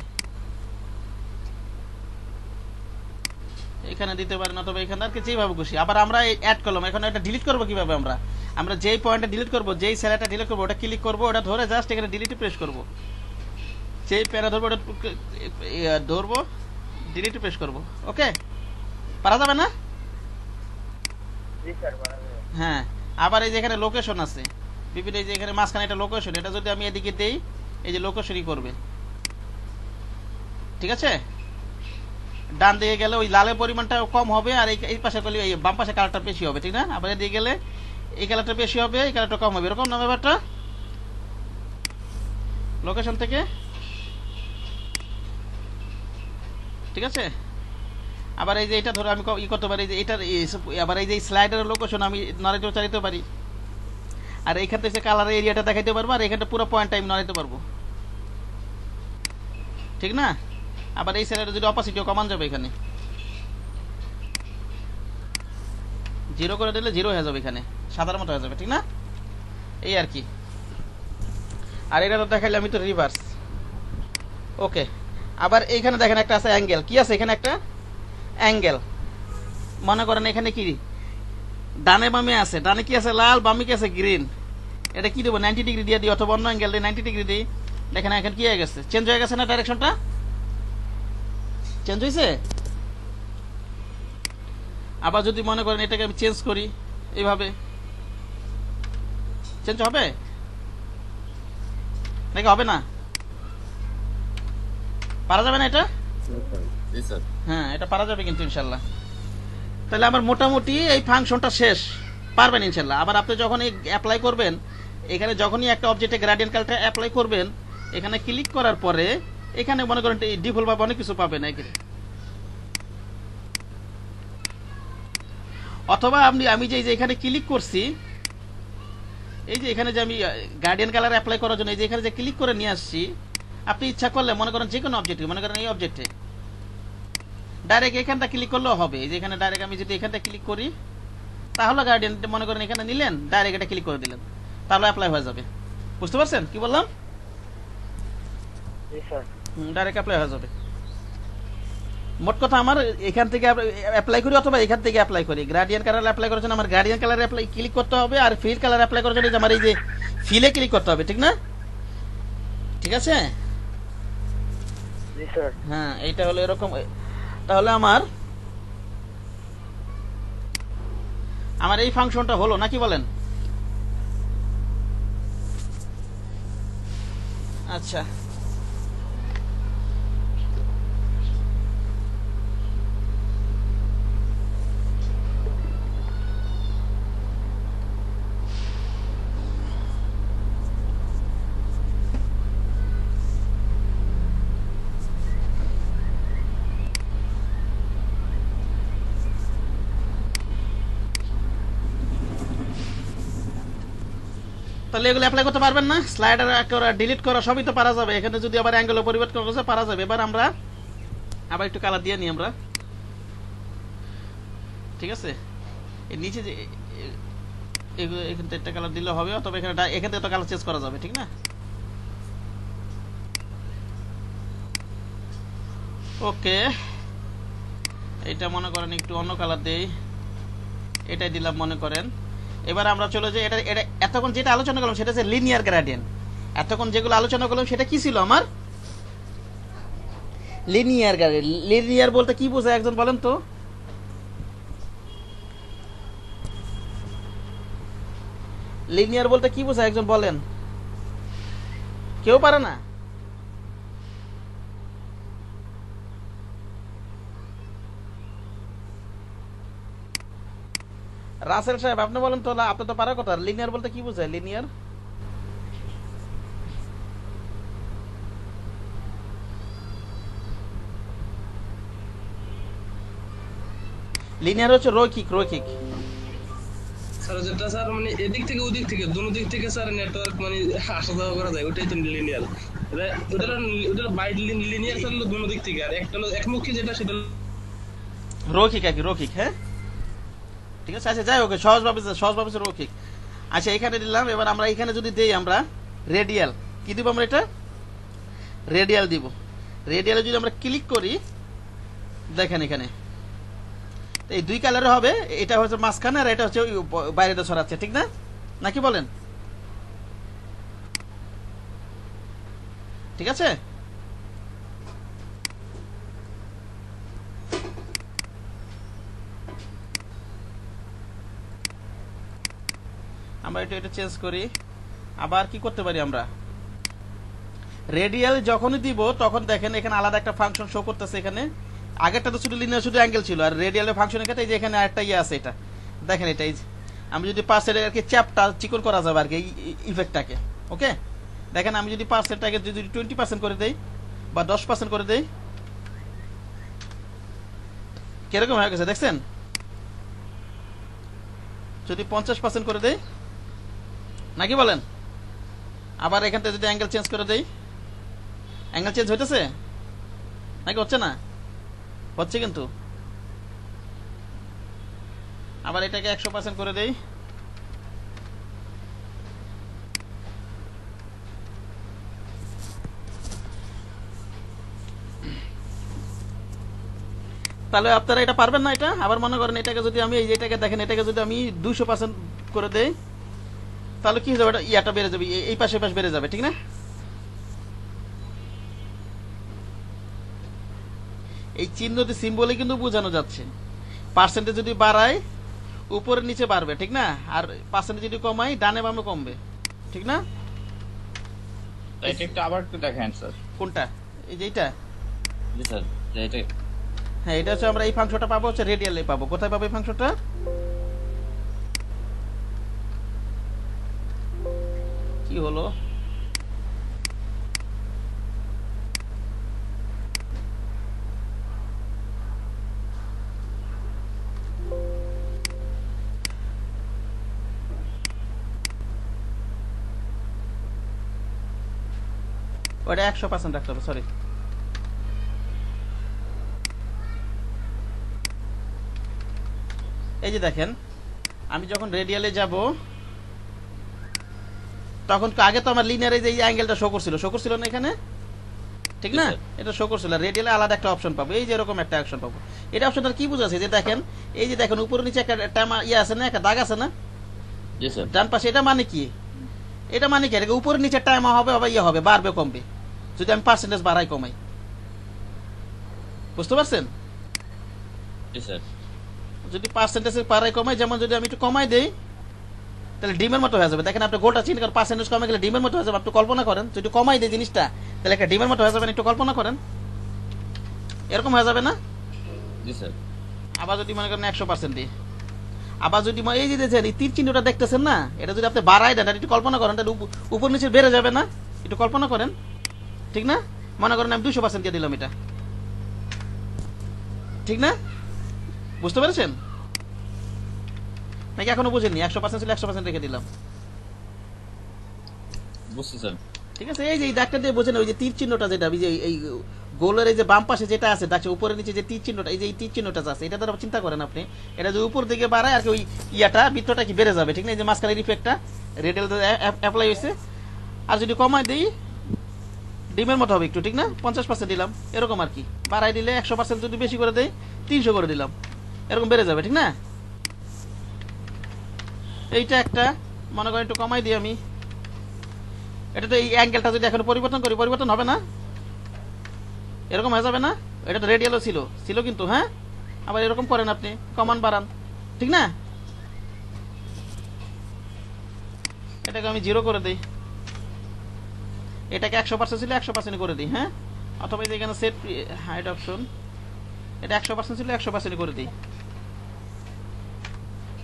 এখানে দিতে পারেন অথবা এখানে আর কি যেভাবে খুশি। আবার আমরা অ্যাড করলাম, এখন এটা ডিলিট করবো কিভাবে? আমরা যেই পয়েন্টটা ডিলিট করবো, যেই সেলটা ডিলিট করবো ওটা ক্লিক করবো, ওটা ধরে জাস্ট এখানে ডিলিটে প্রেস করবো। যেই প্যারা ধরবো ওটা ধরবো, ডিলিটে প্রেস করবো। ওকে, পারা যাবে না? জি স্যার। হ্যাঁ, আবার এই যে এখানে লোকেশন আছে বিভিন্ন, এই যে এখানে মাঝখানে একটা লোকেশন, এটা যদি আমি এদিকে দেই এই যে লোকেশনই করবে। ঠিক আছে? ডান দিকে গেলে ওই লালের পরিমাণটা কম হবে, আর এই পাশে করলে এই বাম পাশে কালারটা বেশি হবে। ঠিক না? আবার এদিকে গেলে এই কালারটা বেশি হবে, এই কালারটা কম হবে, এরকম না ব্যাপারটা? লোকেশন থেকে। ঠিক আছে? আবার এই যে এটা ধরো আমি ই করতে পারি যে এটার আবার এই যে স্লাইডারের লোকেশন আমি নড়াইতে চাইতে পারি, আর এইখান থেকে কালার এরিয়াটা দেখাইতে পারবো, আর এখানটা পুরো পয়েন্ট টাইম নড়াইতে পারবো, ঠিক না? আবার এই সাইডে যদি অপাসিটিও কমান যাবে, এখানে 0 করে দিলে 0 হয়ে যাবে, এখানে সাদার মতো হয়ে যাবে, ঠিক না? এই আর কি। আর এটা তো দেখাইলে আমি তো রিভার্স। ওকে, আবার এইখানে দেখেন একটা আছে অ্যাঙ্গেল। কি আছে এখানে? একটা অ্যাঙ্গেল। মনে করেন এখানে কি ডানে বামে আছে, ডানে কি আছে? লাল, বামে কি আছে? গ্রিন। এটা কি দেবো? 90 ডিগ্রি দিয়ে দিই, অথবা অন্য অ্যাঙ্গেল দিয়ে 90 ডিগ্রি দিই। দেখেন এখানে কি হয়ে গেছে? চেঞ্জ হয়ে গেছে না? ডাইরেকশনটা চেঞ্জ হয়েছে। আবার যদি মনে করেন এটাকে আমি চেঞ্জ করি, এইভাবে চেঞ্জ হবে নাকি হবে না? পারা যাবে না এটা? জি স্যার। হ্যাঁ, এটা পারা যাবে কিন্তু ইনশাল্লাহ। তাহলে আমার মোটামুটি এই ফাংশনটা শেষ, পারবেন ইনশাল্লাহ। আবার আপনি যখন এই অ্যাপ্লাই করবেন, এখানে যখনই একটা অবজেক্টে গ্রেডিয়েন্ট কালারটা অ্যাপ্লাই করবেন, এখানে ক্লিক করার পরে এখানে মনে করেন ডিফল্ট ভাবে অনেক কিছু পাবেন এখানে। অথবা আমি যে এখানে ক্লিক করছি, এই যে এখানে যে আমি গার্ডিয়ান কালার অ্যাপ্লাই করার জন্য এই যে এখানে যে ক্লিক করে নিয়ে আসছি, আপনি ইচ্ছা করলে মনে করেন যে কোনো অবজেক্টে, মনে করেন এই অবজেক্টে ডাইরেক্ট এখানটা ক্লিক করলেও হবে। এই যে এখানে ডাইরেক্ট আমি যদি এখানটা ক্লিক করি, তাহলে গার্ডিয়ান মনে করেন এখানে নিলেন, ডাইরেক্ট এটা ক্লিক করে দিলেন, তাহলে অ্যাপ্লাই হয়ে যাবে। বুঝতে পারছেন কি বললাম? জি স্যার। ডাইরেক্ট অ্যাপ্লাই হয়ে যাবে। মোট কথা আমার এখান থেকে অ্যাপ্লাই করি অথবা এখান থেকে অ্যাপ্লাই করি। গ্রেডিয়েন্ট কালার অ্যাপ্লাই করার জন্য আমার গ্রেডিয়েন্ট কালার অ্যাপ্লাই ক্লিক করতে হবে, আর ফিল কালার অ্যাপ্লাই করার জন্য আমার এই যে ফিলে ক্লিক করতে হবে, ঠিক না? ঠিক আছে? জি স্যার। হ্যাঁ, এইটা হলো এরকম। তাহলে আমার এই ফাংশনটা হলো নাকি বলেন? আচ্ছা, তাহলে এগুলো অ্যাপ্লাই করতে পারবেন না? স্লাইডার করা, ডিলিট করা সবই তো পারা যাবে। এখানে যদি আবার অ্যাঙ্গেল পরিবর্তন করা যায়, পারা যাবে। এবার আমরা আবার একটু কালার দিয়ে নিই আমরা, ঠিক আছে? এর নিচে যে এখান থেকে একটা কালার দিলে হবে, অথবা এখানে এখান থেকে তো কালার চেঞ্জ করা যাবে, ঠিক না? ওকে, এটা মনে করেন একটু অন্য কালার দেই, এটাই দিলাম মনে করেন। এবার আমরা চলে যাই, এটা এতক্ষণ যেটা আলোচনা করলাম সেটা হচ্ছে লিনিয়ার গ্রেডিয়েন্ট। এতক্ষণ যেগুলো আলোচনা করলাম সেটা কি ছিল আমার? Linear gradient. লিনিয়ার বলতে কি বোঝায় একজন বলেন তো? লিনিয়ার বলতে কি বোঝায় একজন বলেন? কেউ পারে না? রাসেল সাহেব আপনি বলেন তো, আপনি তো পারার কথা। লিনিয়ার বলতে কি বোঝায়? লিনিয়ার লিনিয়ার হচ্ছে রৈখিক। রৈখিক স্যার যেটা স্যার মানে এদিক থেকে ওদিক থেকে দুনো দিক থেকে স্যার নেটওয়ার্ক মানে আসা যাওয়া করা যায়, ওটাই তো লিনিয়ার। ওটা বাইট লিনিয়ার স্যার হলো দুনো দিক থেকে, আর একটা হলো একমুখী যেটা সেটা রৈখিক আর কি, রৈখিক। হ্যাঁ, ঠিক আছে। আচ্ছা, যাই হোক, সহজভাবে রৈখিক। আচ্ছা, এখানে দিলাম। এবার আমরা এখানে যদি দেই আমরা রেডিয়াল, কি দিব আমরা? এটা রেডিয়াল দিব। রেডিয়ালে যদি আমরা ক্লিক করি, দেখেন এখানে এই দুই কালারে হবে। এটা হচ্ছে মাঝখানে, আর এটা হচ্ছে বাইরে ছড়াচ্ছে, ঠিক না? নাকি বলেন? ঠিক আছে। আমরা এটা চেঞ্জ করি। আবার কি করতে পারি আমরা? রেডিয়াল যখনই দিব তখন দেখেন এখানে আলাদা একটা ফাংশন শো করতেছে। এখানে আগেরটা তো শুধু লিনিয়ার, শুধু অ্যাঙ্গেল ছিল, আর রেডিয়ালের ফাংশনের ক্ষেত্রে এই যে এখানে আরেকটা ইয়ে আছে। এটা দেখেন, এটা আমি যদি পার্সেন্ট আর কি চ্যাপটা চিকন করা যাবে আর কি এই ইফেক্টটাকে। ওকে, দেখেন আমি যদি পার্সেন্টটাকে যদি 20% করে দেই বা 10% করে দেই, কিরকম হয়ে গেছে দেখছেন? যদি 50% করে দেই নাকি বলেন? আবার এখান থেকে যদি অ্যাঙ্গেল চেঞ্জ করে দেই, অ্যাঙ্গেল চেঞ্জ হইতেছে নাকি হচ্ছে না? হচ্ছে কিন্তু। আবার এটাকে 100% করে দেই, তাহলে আপনারা এটা পারবেন না এটা? আবার মনে করেন এটাকে যদি আমি এই যেটাকে দেখেন, এটাকে যদি আমি 200% করে দেই, তাহলে কি হয়ে যাবে? এটা ইয়াটা বেড়ে যাবে, এই পাশে পাশ বেড়ে যাবে, ঠিক না? এই চিহ্ন দিয়ে সিম্বলে কিন্তু বোঝানো যাচ্ছে পার্সেন্টেজ যদি বাড়ায় উপরে নিচে বাড়বে, ঠিক না? আর পার্সেন্টেজ যদি কমাই ডানে বামে কমবে, ঠিক না? এটা একটু আবার একটু দেখেন স্যার। কোনটা? এই যে এইটা? জি স্যার, এটা হ্যাঁ, এটা হচ্ছে আমরা এই ফাংশনটা পাবো হচ্ছে রেডিয়ালে পাবো। কোথায় পাবো এই ফাংশনটা? কি হলো? ওটা 100% রাখতে হবে, সরি। এই যে দেখেন, আমি যখন রেডিয়ালে যাব তখন আগে তো আমার লিনিয়ারে যে এই অ্যাঙ্গেলটা শো করছিল না এখানে, ঠিক না? এটা শো করছিল। রেডিয়ালে আলাদা একটা অপশন পাবো, এই যে এরকম একটা অপশন পাবো। এটা অপশনটা কি বুঝাচ্ছে? যে দেখেন, এই যে দেখেন উপরে নিচে একটা ইয়ে আছে না, একটা দাগ আছে না জি স্যার। ডান পাশে? এটা মানে কি? এটা মানে কি? এটা উপরে নিচে টাইম হবে, আবার ইয়ে হবে, বাড়বে কমবে যদি আমি পার্সেন্টেজ বাড়াই কমাই। বুঝতে পারছেন? জি স্যার। যদি পার্সেন্টেজ বাড়াই কমাই, যেমন যদি আমি একটু কমাই দেই তাহলে ডিমের মতো হয়ে যাবে। দেখেন আপনি গোলটা চিন্তা করেন, পার্সেন্টেজ কমে গেলে ডিমের মতো হয়ে যাবে। আপনি কল্পনা করেন যদি কমাই দেয় জিনিসটা, তাহলে একটা ডিমের মতো হয়ে যাবে। একটু কল্পনা করেন, এরকম হয়ে যাবে না? জি স্যার। আবার যদি মনে করেন 100% দিই, আবার যদি এই যে দেখছেন এই তীর চিহ্নটা দেখতেছেন না, এটা যদি আপনি বাড়াই দেন, একটু কল্পনা করেন, তাহলে উপর নিচে বেড়ে যাবে না? একটু কল্পনা করেন, ঠিক না? মনে করেন আমি 200% দিয়ে দিলাম এটা, ঠিক না? বুঝতে পেরেছেন নাকি এখনো বুঝেননি? 100% ছিল 100% রেখে দিলাম, বুঝছি স্যার। ঠিক আছে? এই যে এই দাগটা দিয়ে বোঝেন, ওই যে তীর চিহ্নটা যেটা এই গোলের এই যে বাম পাশে যেটা আছে দাগছে উপরে নিচে যে তীর চিহ্নটা, এই যে এই তীর চিহ্নটা আছে, এটা দ্বারা চিন্তা করেন আপনি, এটা যদি উপর দিকে বাড়ায় আর কি ওই ইয়াটা বৃত্তটা কি বেড়ে যাবে, ঠিক না? এই যে মাঝখানের ইফেক্টটা রেডিয়াল অ্যাপ্লাই হয়েছে। আর যদি কমাই দিই ডিমের মতো হবে একটু, ঠিক না? 50% দিলাম, এরকম আর কি। বাড়াই দিলে 100% যদি বেশি করে দেই 300 করে দিলাম, এরকম বেড়ে যাবে, ঠিক না? এইটা একটা মনে করেন একটু কমাই দিই আমি, এটা তো এই অ্যাঙ্গেলটা যদি এখন পরিবর্তন করি পরিবর্তন হবে না? এরকম হয়ে যাবে না? এটা তো রেডিয়ালও ছিল কিন্তু, হ্যাঁ? আবার এরকম করেন আপনি, কমান বাড়ান, ঠিক না? এটাকে আমি 0 করে দিই, এটাকে 100% ছিল 100% করে দিই, হ্যাঁ? অথবা এখানে সেট হাইড অপশন, এটা 100% ছিল 100% করে দিই।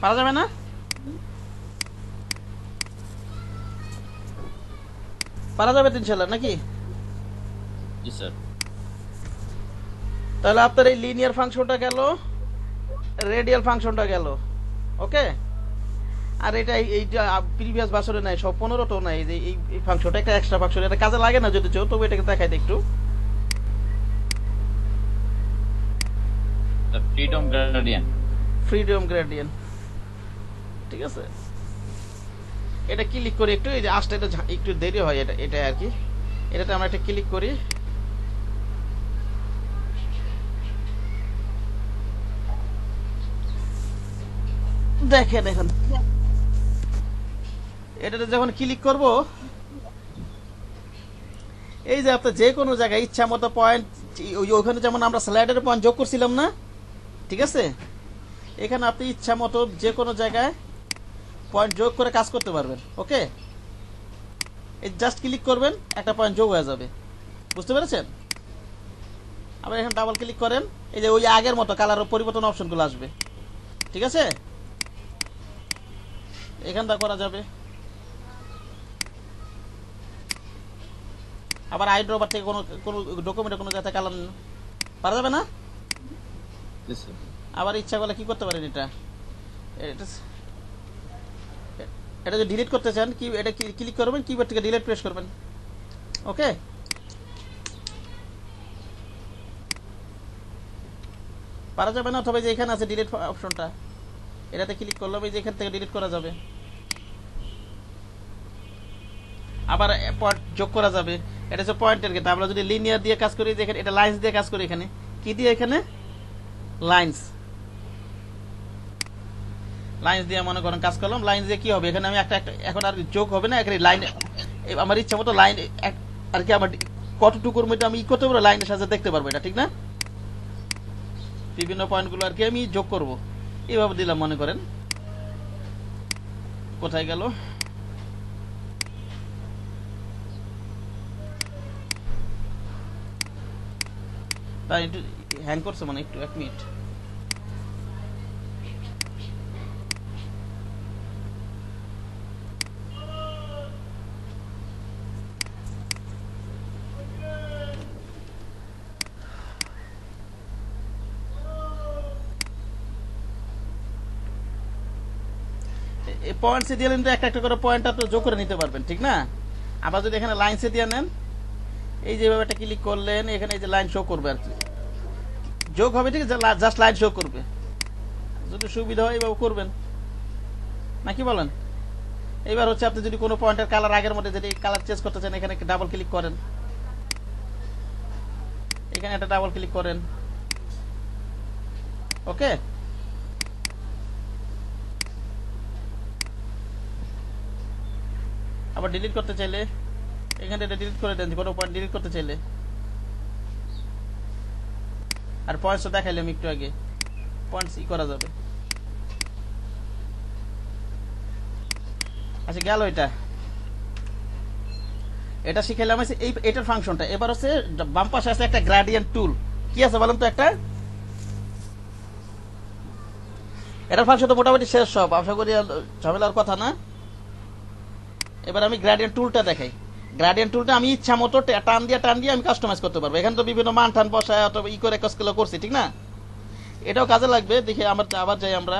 পারা যাবে না? পারা যাবে ইনশাআল্লাহ নাকি? জি স্যার। তাহলে আপনার এই লিনিয়ার ফাংশনটা গেল, রেডিয়াল ফাংশনটা গেল, ওকে? আর এটা এইটা প্রিভিয়াস ভার্সনে নাই, সব 15টাও নাই। এই ফাংশনটা একটা এক্সট্রা ফাংশন, এটা কাজে লাগে না যদি চাও, তবে এটাকে দেখাই দিই একটু। ফ্রিডম গ্রেডিয়েন্ট, ঠিক আছে? এটা ক্লিক করি একটু, এই যে আসতে এটা একটু দেরি হয়, এটা আর কি। এটাতে আমরা একটা ক্লিক করি, দেখেন এখন এটাতে যখন ক্লিক করব, এই যে আপনার যে কোনো জায়গায় ইচ্ছা মতো পয়েন্ট, ওইখানে যেমন আমরা স্লাইডারের পয়েন্ট যোগ করছিলাম না, ঠিক আছে? এখানে আপনি ইচ্ছা মতো যে কোনো জায়গায় পয়েন্ট যোগ করে কাজ করতে পারবেন, ওকে? এই জাস্ট ক্লিক করবেন, একটা পয়েন্ট যোগ হয়ে যাবে। বুঝতে পেরেছেন? আবার এখানে ডাবল ক্লিক করেন, এই যে ওই আগের মতো কালার পরিবর্তন অপশনগুলো আসবে, ঠিক আছে? এখানটা করা যাবে। আবার আইড্রোবার থেকে কোনো ডকুমেন্টে কোনো জায়গায় কালার পারা যাবে না? আবার ইচ্ছা করলে কি করতে পারেন, এটা এটা যদি ডিলিট করতে চান কি এটা ক্লিক করবেন, কিবোর্ড থেকে ডিলিট প্রেস করবেন। ওকে, পারা যাবে না, অথবা যে এখানে আছে ডিলিট অপশনটা, এটাতে ক্লিক করলাম, এই যে এখান থেকে ডিলিট করা যাবে। আবার পয়েন্ট যোগ করা যাবে, এটা হচ্ছে পয়েন্টের ক্ষেত্রে। আমরা যদি লিনিয়ার দিয়ে কাজ করি, দেখেন এটা লাইন্স দিয়ে কাজ করি, এখানে কি দিয়ে, এখানে লাইন্স দিয়ে মনে করেন কাজ করলাম। লাইন দিয়ে কি হবে, এখানে আমি একটা এখন আর যোগ হবে না, এখানে লাইন আমার ইচ্ছা মতো লাইন আর কি আমার কতটুকুর মধ্যে আমি করতে পারবো, লাইনের সাথে দেখতে পারবো, এটা ঠিক না? বিভিন্ন পয়েন্টগুলো আর কি আমি যোগ করব, এইভাবে দিলাম মনে করেন। কোথায় গেল, তাই একটু হ্যাং করছে মানে, একটু 1 মিনিট। এই পয়েন্টসে দিয়ে কিন্তু একটা একটা করে পয়েন্ট আপনি যোগ করে নিতে পারবেন, ঠিক না? আবার যদি এখানে লাইনসে দিয়ে নেন, এই যেভাবে একটা ক্লিক করলেন, এখানে এই যে লাইন শো করবে আর কি, যোগ হবে, ঠিক আছে, জাস্ট লাইন শো করবে। যদি সুবিধা হয় এইভাবে করবেন, নাকি বলেন? এইবার হচ্ছে আপনি যদি কোনো পয়েন্টের কালার আগের মধ্যে যদি কালার চেঞ্জ করতে চান, এখানে ডাবল ক্লিক করেন, এখানে একটা ডাবল ক্লিক করেন। ওকে, আবার ডিলিট করতে চাইলে এখানে এটা ডিলিট করে দেন, কোনো পয়েন্ট ডিলিট করতে চাইলে। আর পয়েন্টস দেখাইলাম একটু আগে, পয়েন্টস করা যাবে। আচ্ছা, গেল এটা শিখাইলাম এই এটার ফাংশনটা। এবার হচ্ছে বাম পাশে আছে একটা গ্রেডিয়েন্ট টুল, কি আছে বলেন তো? একটা এটার ফাংশন তো মোটামুটি শেষ, সব আশা করি ঝামেলার কথা না। এবার আমি গ্রেডিয়েন্ট টুলটা দেখাই। গ্রেডিয়েন্ট টুলটা আমি ইচ্ছা মতো টান দিয়ে আমি কাস্টমাইজ করতে পারবো। এখানে তো বিভিন্ন মান টান বসায় অথবা করে কাজগুলো করছি, ঠিক না? এটাও কাজে লাগবে। দেখি আবার যাই আমরা,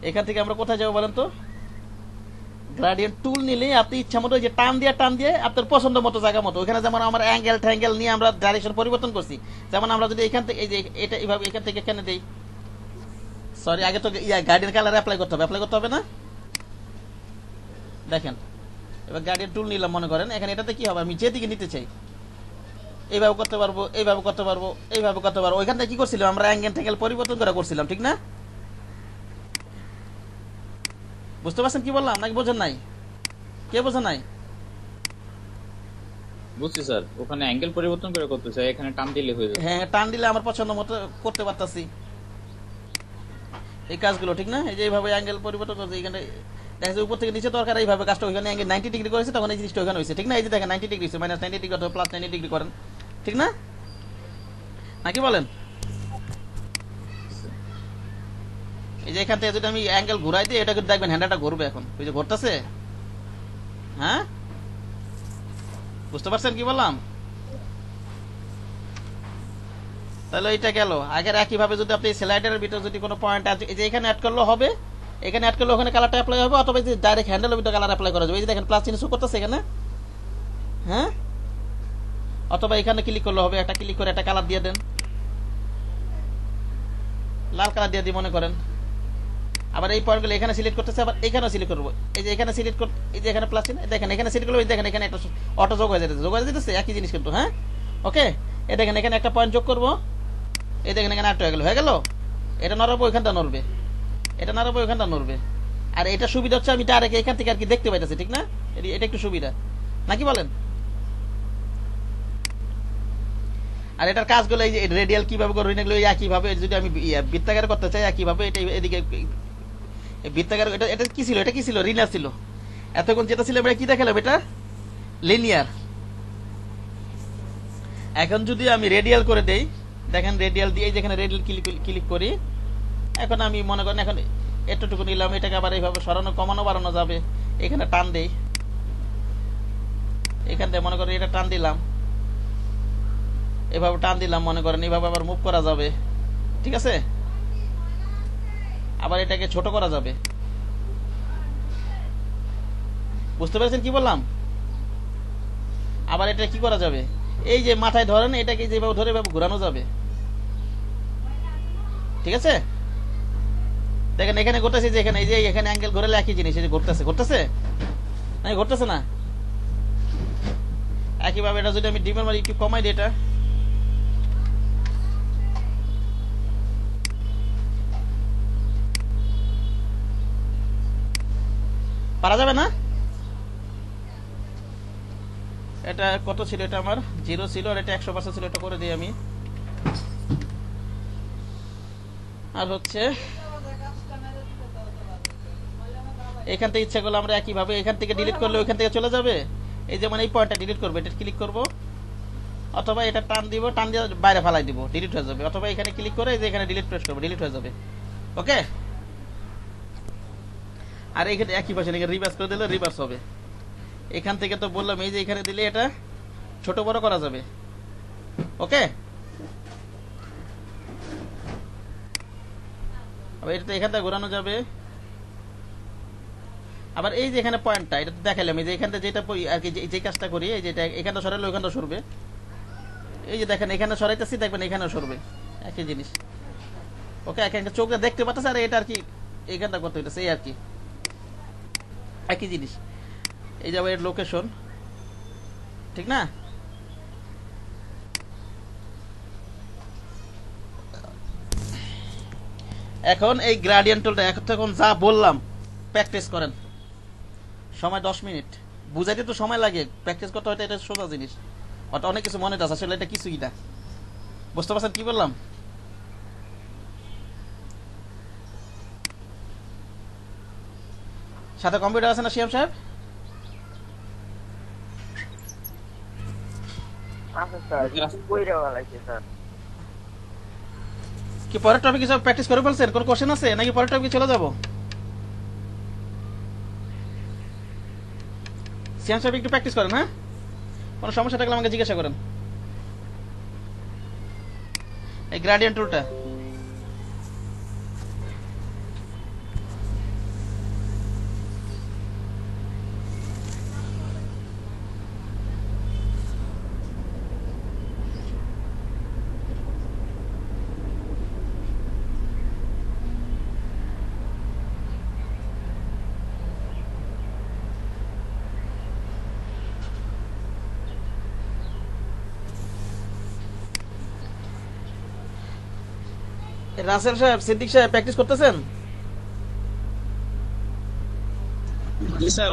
এখান থেকে আমরা কোথায় যাবো বলেন তো? গ্রেডিয়েন্ট টুল নিলে আপনি ইচ্ছা মতো যে টান দিয়ে আপনার পছন্দ মতো জায়গা মতো, ওখানে যেমন আমার অ্যাঙ্গেল ট্যাঙ্গেল নিয়ে আমরা ডাইরেকশন পরিবর্তন করছি। যেমন আমরা যদি এখান থেকে এই যে এটা এইভাবে এখান থেকে এখানে দেই, সরি আগে তো গার্ডিয়ান কালার অ্যাপ্লাই করতে হবে না? দেখেন, এবার গার্ডিয়ান টুল নিলাম মনে করেন, এখানে এটাতে কি হবে, আমি যেদিকে নিতে চাই এইভাবে করতে পারবো, এইভাবে করতে পারবো, এইভাবে করতে পারবো। ওইখান থেকে কি করছিলাম আমরা, অ্যাঙ্গেল ট্যাঙ্গেল পরিবর্তন করে করছিলাম, ঠিক না? বুঝতে পারছেন কি বললাম, নাকি বোঝেন নাই? কে বোঝেন নাই? বুঝছি স্যার, ওখানে অ্যাঙ্গেল পরিবর্তন করে করতে চাই, এখানে টান দিলে হয়ে যাবে। হ্যাঁ, টান দিলে আমার পছন্দ মতো করতে পারতাছি এই কাজগুলো, ঠিক না? এই যে এইভাবে অ্যাঙ্গেল পরিবর্তন করছে, এখানে দেখা যায় উপর থেকে নিচে দরকার এইভাবে কাজটা, ওইখানে অ্যাঙ্গেল 90 ডিগ্রি করেছে, তখন এই জিনিসটা ওইখানে হয়েছে, ঠিক না? এই যে দেখেন 90 ডিগ্রি হয়েছে, -90 ডিগ্রি অথবা +90 ডিগ্রি করেন, ঠিক না? নাকি বলেন? এই যে এখান থেকে যদি আমি অ্যাঙ্গেল ঘুরাই দিই, এটা কিন্তু দেখবেন হ্যান্ডেলটা ঘুরবে। এখন ওই যে ঘুরতেছে, হ্যাঁ, বুঝতে পারছেন কি বললাম? তাহলে এটা গেল। আগের একইভাবে যদি আপনি স্লাইডারের ভিতরে যদি কোনো পয়েন্ট আছে, এই যে এখানে অ্যাড করলে হবে, এখানে অ্যাড করলে ওখানে কালারটা অ্যাপ্লাই হবে, অথবা যে ডাইরেক্ট হ্যান্ডেলের ভিতরে কালার অ্যাপ্লাই করা যাবে। এই যে দেখেন প্লাস চিহ্ন শো করতেছে এখানে, হ্যাঁ, অথবা এখানে ক্লিক করলে হবে, একটা ক্লিক করে একটা কালার দিয়ে দেন, লাল কালার দিয়ে দিই মনে করেন। আবার এই পয়েন্টগুলো এখানে সিলেক্ট করতেছে, আবার এখানেও সিলেক্ট করবো। এই যে এখানে সিলেক্ট করতে, এই যে এখানে প্লাস চিহ্ন দেখেন, এখানে সিলেক্ট করবো, দেখেন এখানে একটা অটো যোগ হয়ে যেতেছে, একই জিনিস কিন্তু, হ্যাঁ। ওকে, এই দেখেন এখানে একটা পয়েন্ট যোগ করবো, এই দেখেন এখানে একটা হয়ে গেল। এটা নড়াবো, ওইখানটা নড়বে, এটা নড়াবো, ওইখানটা নড়বে। আর এটা সুবিধা হচ্ছে আমি ডাইরেক্ট এখান থেকে আর কি দেখতে পাইতেছি, ঠিক না? এটা একটু সুবিধা, নাকি বলেন? আর এটার কাজগুলো এই যে রেডিয়াল কিভাবে করবেন, এগুলো একইভাবে যদি আমি বৃত্তাকার করতে চাই, একইভাবে এটা এদিকে বৃত্তাকার। এটা কি ছিল? এটা কি ছিল? লিনিয়ার ছিল। এতক্ষণ যেটা ছিল আমরা কি দেখালাম, এটা লিনিয়ার। এখন যদি আমি রেডিয়াল করে দেই, দেখেন রেডিয়াল দিয়ে যেখানে রেডিয়াল ক্লিক করি, এখন আমি মনে করেন এখন এতটুকু নিলাম, এটাকে আবার এইভাবে সরানো কমানো বাড়ানো যাবে। এখানে টান দেই, এখান থেকে মনে করেন এটা টান দিলাম, এভাবে টান দিলাম, মনে করেন এভাবে আবার মুভ করা যাবে, ঠিক আছে। আবার এটাকে ছোট করা যাবে, বুঝতে পেরেছেন কি বললাম? আবার এটা কি করা যাবে, এই যে মাথায় ধরেন এটাকে যেভাবে ধরে এভাবে ঘোরানো যাবে, ঠিক আছে। দেখেন এখানে ঘুরতেছে, যে এখানে এই যে এখানে অ্যাঙ্গেল ঘুরালে একই জিনিস, এই যে ঘুরতেছে, ঘুরতেছে না, ঘুরতেছে না। একইভাবে এটা যদি আমি ডিমের মাঝে একটু কমাই দিই, এটা পারা যাবে না। এটা কত ছিল, এটা আমার 0 ছিল, আর এটা 100% ছিল, এটা করে দিই আমি। আর হচ্ছে এখান থেকে ইচ্ছা করলে আমরা একইভাবে এখান থেকে ডিলিট করলে ওইখান থেকে চলে যাবে। এই যেমন এই পয়েন্টটা ডিলিট করবো, এটা ক্লিক করব, অথবা এটা টান দিব, টান দিয়ে বাইরে ফালাই দিব, ডিলিট হয়ে যাবে। অথবা এখানে ক্লিক করে এই যে এখানে ডিলিট প্রেস করবো, ডিলিট হয়ে যাবে। ওকে, আর এখানে একই পাশে রিভার্স করে দিলে রিভার্স হবে। এখান থেকে তো বললাম এই যে এখানে দিলে এটা ছোট বড় করা যাবে। ওকে, আবার এটা এখান থেকে ঘোরানো যাবে। আবার এই যে এখানে পয়েন্টটা, এটা তো দেখালাম, এই যে এখান থেকে যেটা আর কি যে কাজটা করি, এই যে এখানটা সরালে ওইখানটা সরবে। এই যে দেখেন এখানে সরাইতেছি, দেখবেন এখানেও সরবে, একই জিনিস। ওকে, এখানটা চোখটা দেখতে পাচ্ছেন, আর এটা আর কি এখানটা করতে হইতেছে, এই আর কি একই জিনিস। এই যাবে এর লোকেশন, ঠিক না। এখন এই গ্রেডিয়েন্ট টুলটা এখন যা বললাম প্র্যাকটিস করেন, সময় 10 মিনিট। বুঝাইতে তো সময় লাগে, প্র্যাকটিস করতে হয়তো এটা সোজা জিনিস, ওটা অনেক কিছু মনে আছে, আসলে এটা কিছুই না। বুঝতে পারছেন কি বললাম? সাথে কম্পিউটার আছে না শিয়াম সাহেব? আচ্ছা স্যার, কইরা লাগছে স্যার। কি পরের টপিক সব প্র্যাকটিস করে ফেলছেন? কোন কোশ্চেন আছে নাকি পরের টপিকে চলে যাব? শিয়াম সাহেব একটু প্র্যাকটিস করেন, হ্যাঁ? কোনো সমস্যা থাকলে আমাকে জিজ্ঞাসা করেন। এই গ্রেডিয়েন্ট টুলটা রাসেল সাহেব, সিদ্দিক সাহেব প্র্যাকটিস করতেছেন? জি স্যার।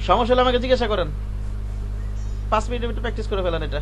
সমস্যা হলে আমাকে জিজ্ঞাসা করেন। 5 মিনিটের ভিতরে প্র্যাকটিস করে ফেলেন এটা।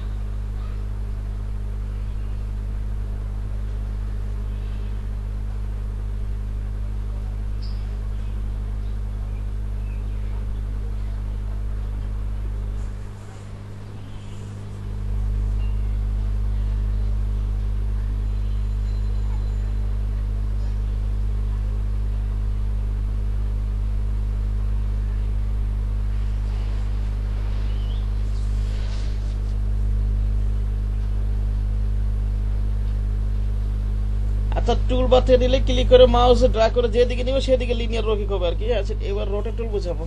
আচ্ছা, টুল বার থেকে দিলে ক্লিক করে মাউস ড্র্যাগ করে যেদিকে নিবে সেদিকে লিনিয়ার রোকিং হবে আর কি। আচ্ছা, এবার রোটেট টুল বুঝাবো।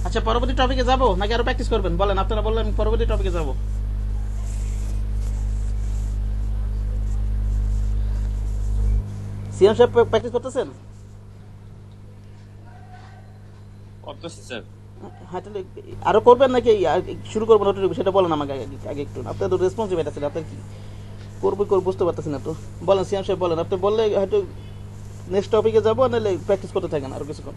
আচ্ছা, পরবর্তী টপিকে যাব নাকি আরো প্র্যাকটিস করবেন বলেন? আপনারা বললেন আমি পরবর্তী টপিকে যাব। সিয়াম সাহেব প্র্যাকটিস করতেছেন? করতেছি স্যার। হ্যাঁ, তাহলে আরো করবেন নাকি শুরু করবেন ওটা সেটা বলেন আমাকে আগে একটু। আপনার তো রেসপন্সিবিলিটি আছে, আপনার কি করবো বুঝতে পারতেছি না তো। বলেন সিয়াম সাহেব, বলেন। আপনি বললে হয়তো নেক্সট টপিকে যাবো, নাহলে প্র্যাকটিস করতে থাকেন আরো কিছুক্ষণ।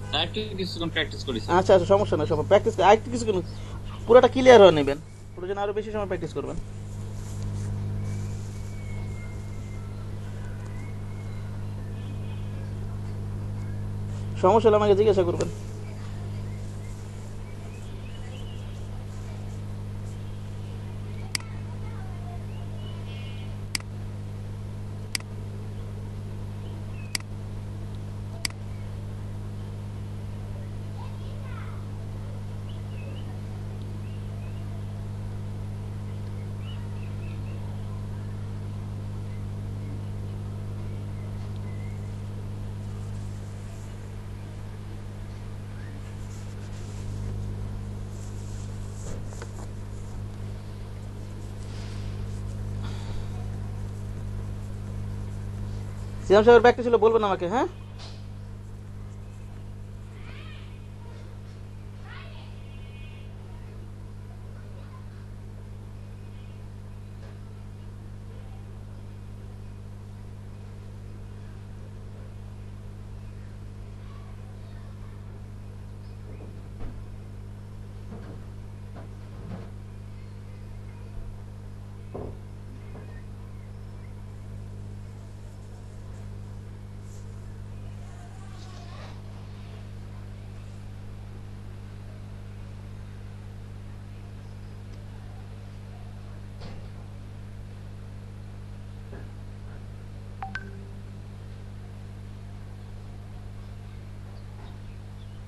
স্যার একটু কিছুক্ষণ প্র্যাকটিস করি স্যার। আচ্ছা আচ্ছা, সমস্যা নেই, সময় প্র্যাকটিস আরেকটু কিছুক্ষণ পুরোটা ক্লিয়ার হয়ে নেবেন, প্রয়োজন আরো বেশি সময় প্র্যাকটিস করবেন। সমস্যা হলে আমাকে জিজ্ঞাসা করবেন। সিয়াম সাহেবের প্র্যাকটিস হলে বলবেন আমাকে, হ্যাঁ?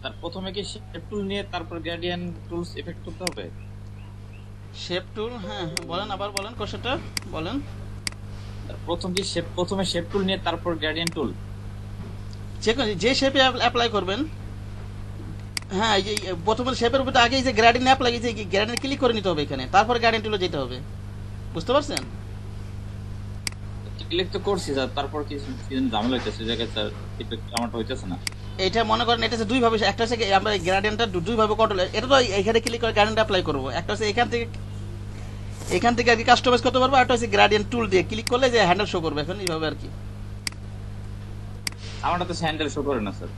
স্যার প্রথমে কি শেপ টুল নিয়ে তারপর গ্রেডিয়েন্ট টুলস এফেক্ট করতে হবে? শেপ টুল, হ্যাঁ বলেন, আবার বলেন কোশ্চেনটা বলেন। প্রথমে শেপ টুল নিয়ে তারপর গ্রেডিয়েন্ট টুল, যে শেপে অ্যাপ্লাই করবেন, হ্যাঁ এই যে প্রথমে শেপের উপরে আগে এই যে গ্রেডিয়েন্ট অ্যাপ্লাই, এই যে গ্রেডিয়েন্ট ক্লিক করে নিতে হবে এখানে, তারপর গ্রেডিয়েন্ট টুলে যেতে হবে, বুঝতে পারছেন? ক্লিক তো করছি স্যার, তারপর কি ঝামেলা হইতেছে জায়গায় স্যার, এফেক্ট আমারটা হইতেছে না। এটা মনে করেন এটা হচ্ছে দুই ভাবে, একটা হচ্ছে আমরা গ্রেডিয়েন্টটা দুই ভাবে কন্ট্রোল, এটা তো এখানে ক্লিক করে গ্রেডিয়েন্ট অ্যাপ্লাই করব, একটা হচ্ছে এখান থেকে আর কি কাস্টমাইজ করতে পারবো, আর একটা হচ্ছে গ্রেডিয়েন্ট টুল দিয়ে ক্লিক করলে যে হ্যান্ডেল শো করবে, এখন এইভাবে আর কি। আমারটা তো হ্যান্ডেল শো করে না স্যার।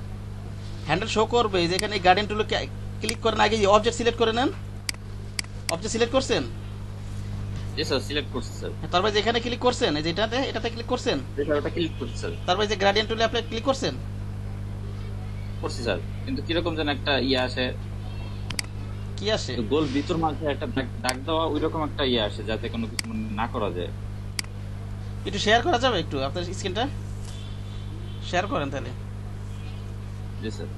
হ্যান্ডেল শো করবে, যেখানে গ্রেডিয়েন্ট টুলে ক্লিক করেন, আগে অবজেক্ট সিলেক্ট করে নেন, অবজেক্ট সিলেক্ট করছেন, জি স্যার সিলেক্ট করছি স্যার। তারপরে যেখানে ক্লিক করছেন, এই যেটাতে এটাতে ক্লিক করছেন, ওটা ক্লিক করছি স্যার। তারপরে যে গ্রেডিয়েন্ট টুলে আপনি ক্লিক করছেন, করছি স্যার, কিন্তু কিরকম যেন একটা ইয়ে আসে, কি আসে? গোল ভিতর মাঝে একটা দাগ দেওয়া ওইরকম একটা ইয়ে আসে, যাতে কোনো কিছু না করা যায়। একটু শেয়ার করা যাবে, একটু আপনার স্ক্রিনটা শেয়ার করেন তাহলে। জি স্যার।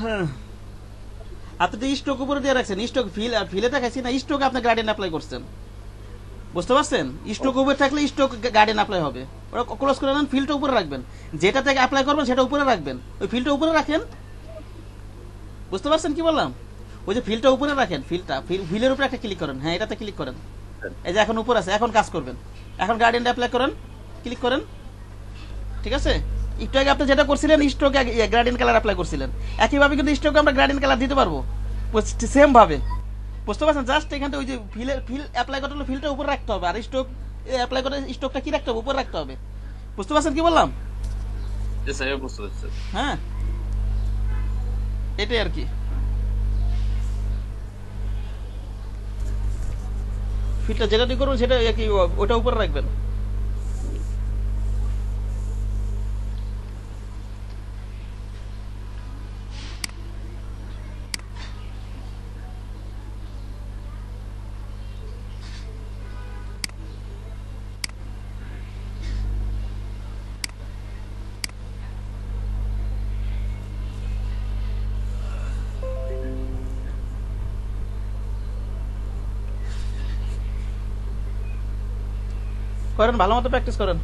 হ্যাঁ, আপনি তো স্টক উপরে দিয়ে রাখছেন, স্টক ফিলে দেখাচ্ছি না, স্টক আপনি গার্ডেন অ্যাপ্লাই করছেন, বুঝতে পারছেন? স্টক উপরে থাকলে স্টক গার্ডেন অ্যাপ্লাই হবে, ওরা ক্লোজ করে নেন, ফিলটা উপরে রাখবেন, যেটা থেকে অ্যাপ্লাই করবেন সেটা উপরে রাখবেন, ওই ফিলটা উপরে রাখেন, বুঝতে পারছেন কি বললাম? ওই যে ফিলটা উপরে রাখেন, ফিলের উপরে একটা ক্লিক করেন, হ্যাঁ এটাতে ক্লিক করেন, এই যে এখন উপর আছে, এখন কাজ করবেন, এখন গার্ডেন অ্যাপ্লাই করেন, ক্লিক করেন, ঠিক আছে? একটু আগে আপনি যেটা করছিলেন স্ট্রোক গ্রেডিয়েন্ট কালার অ্যাপ্লাই করছিলেন, একইভাবে কিন্তু স্ট্রোকে আমরা গ্রেডিয়েন্ট কালার দিতে পারবো সেম ভাবে, বুঝতে পারছেন? জাস্ট এখানে ওই যে ফিল অ্যাপ্লাই করতে হলে ফিলটা উপরে রাখতে হবে, আর স্ট্রোক অ্যাপ্লাই করে স্ট্রোকটা কি রাখতে হবে, উপরে রাখতে হবে, বুঝতে পারছেন কি বললাম? জি স্যার বুঝতে পারছি। হ্যাঁ এটাই আর কি, ফিলটা যেটা দিয়ে করবেন সেটা কি ওটা উপরে রাখবেন। করেন, ভালো মতো প্র্যাকটিস করেন।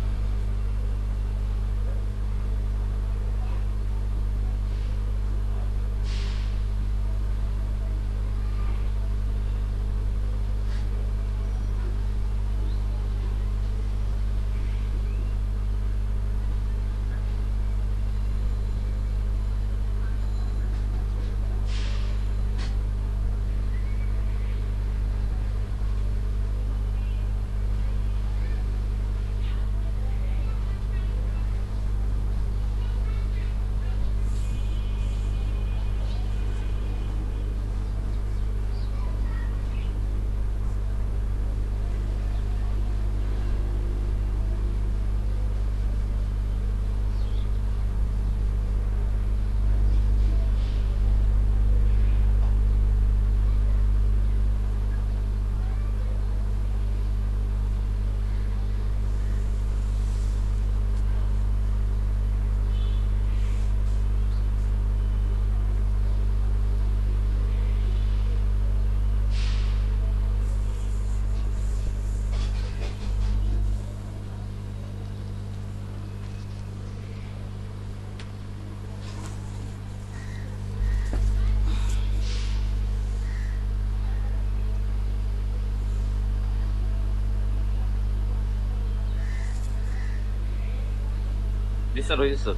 জি স্যার হয়েছে স্যার।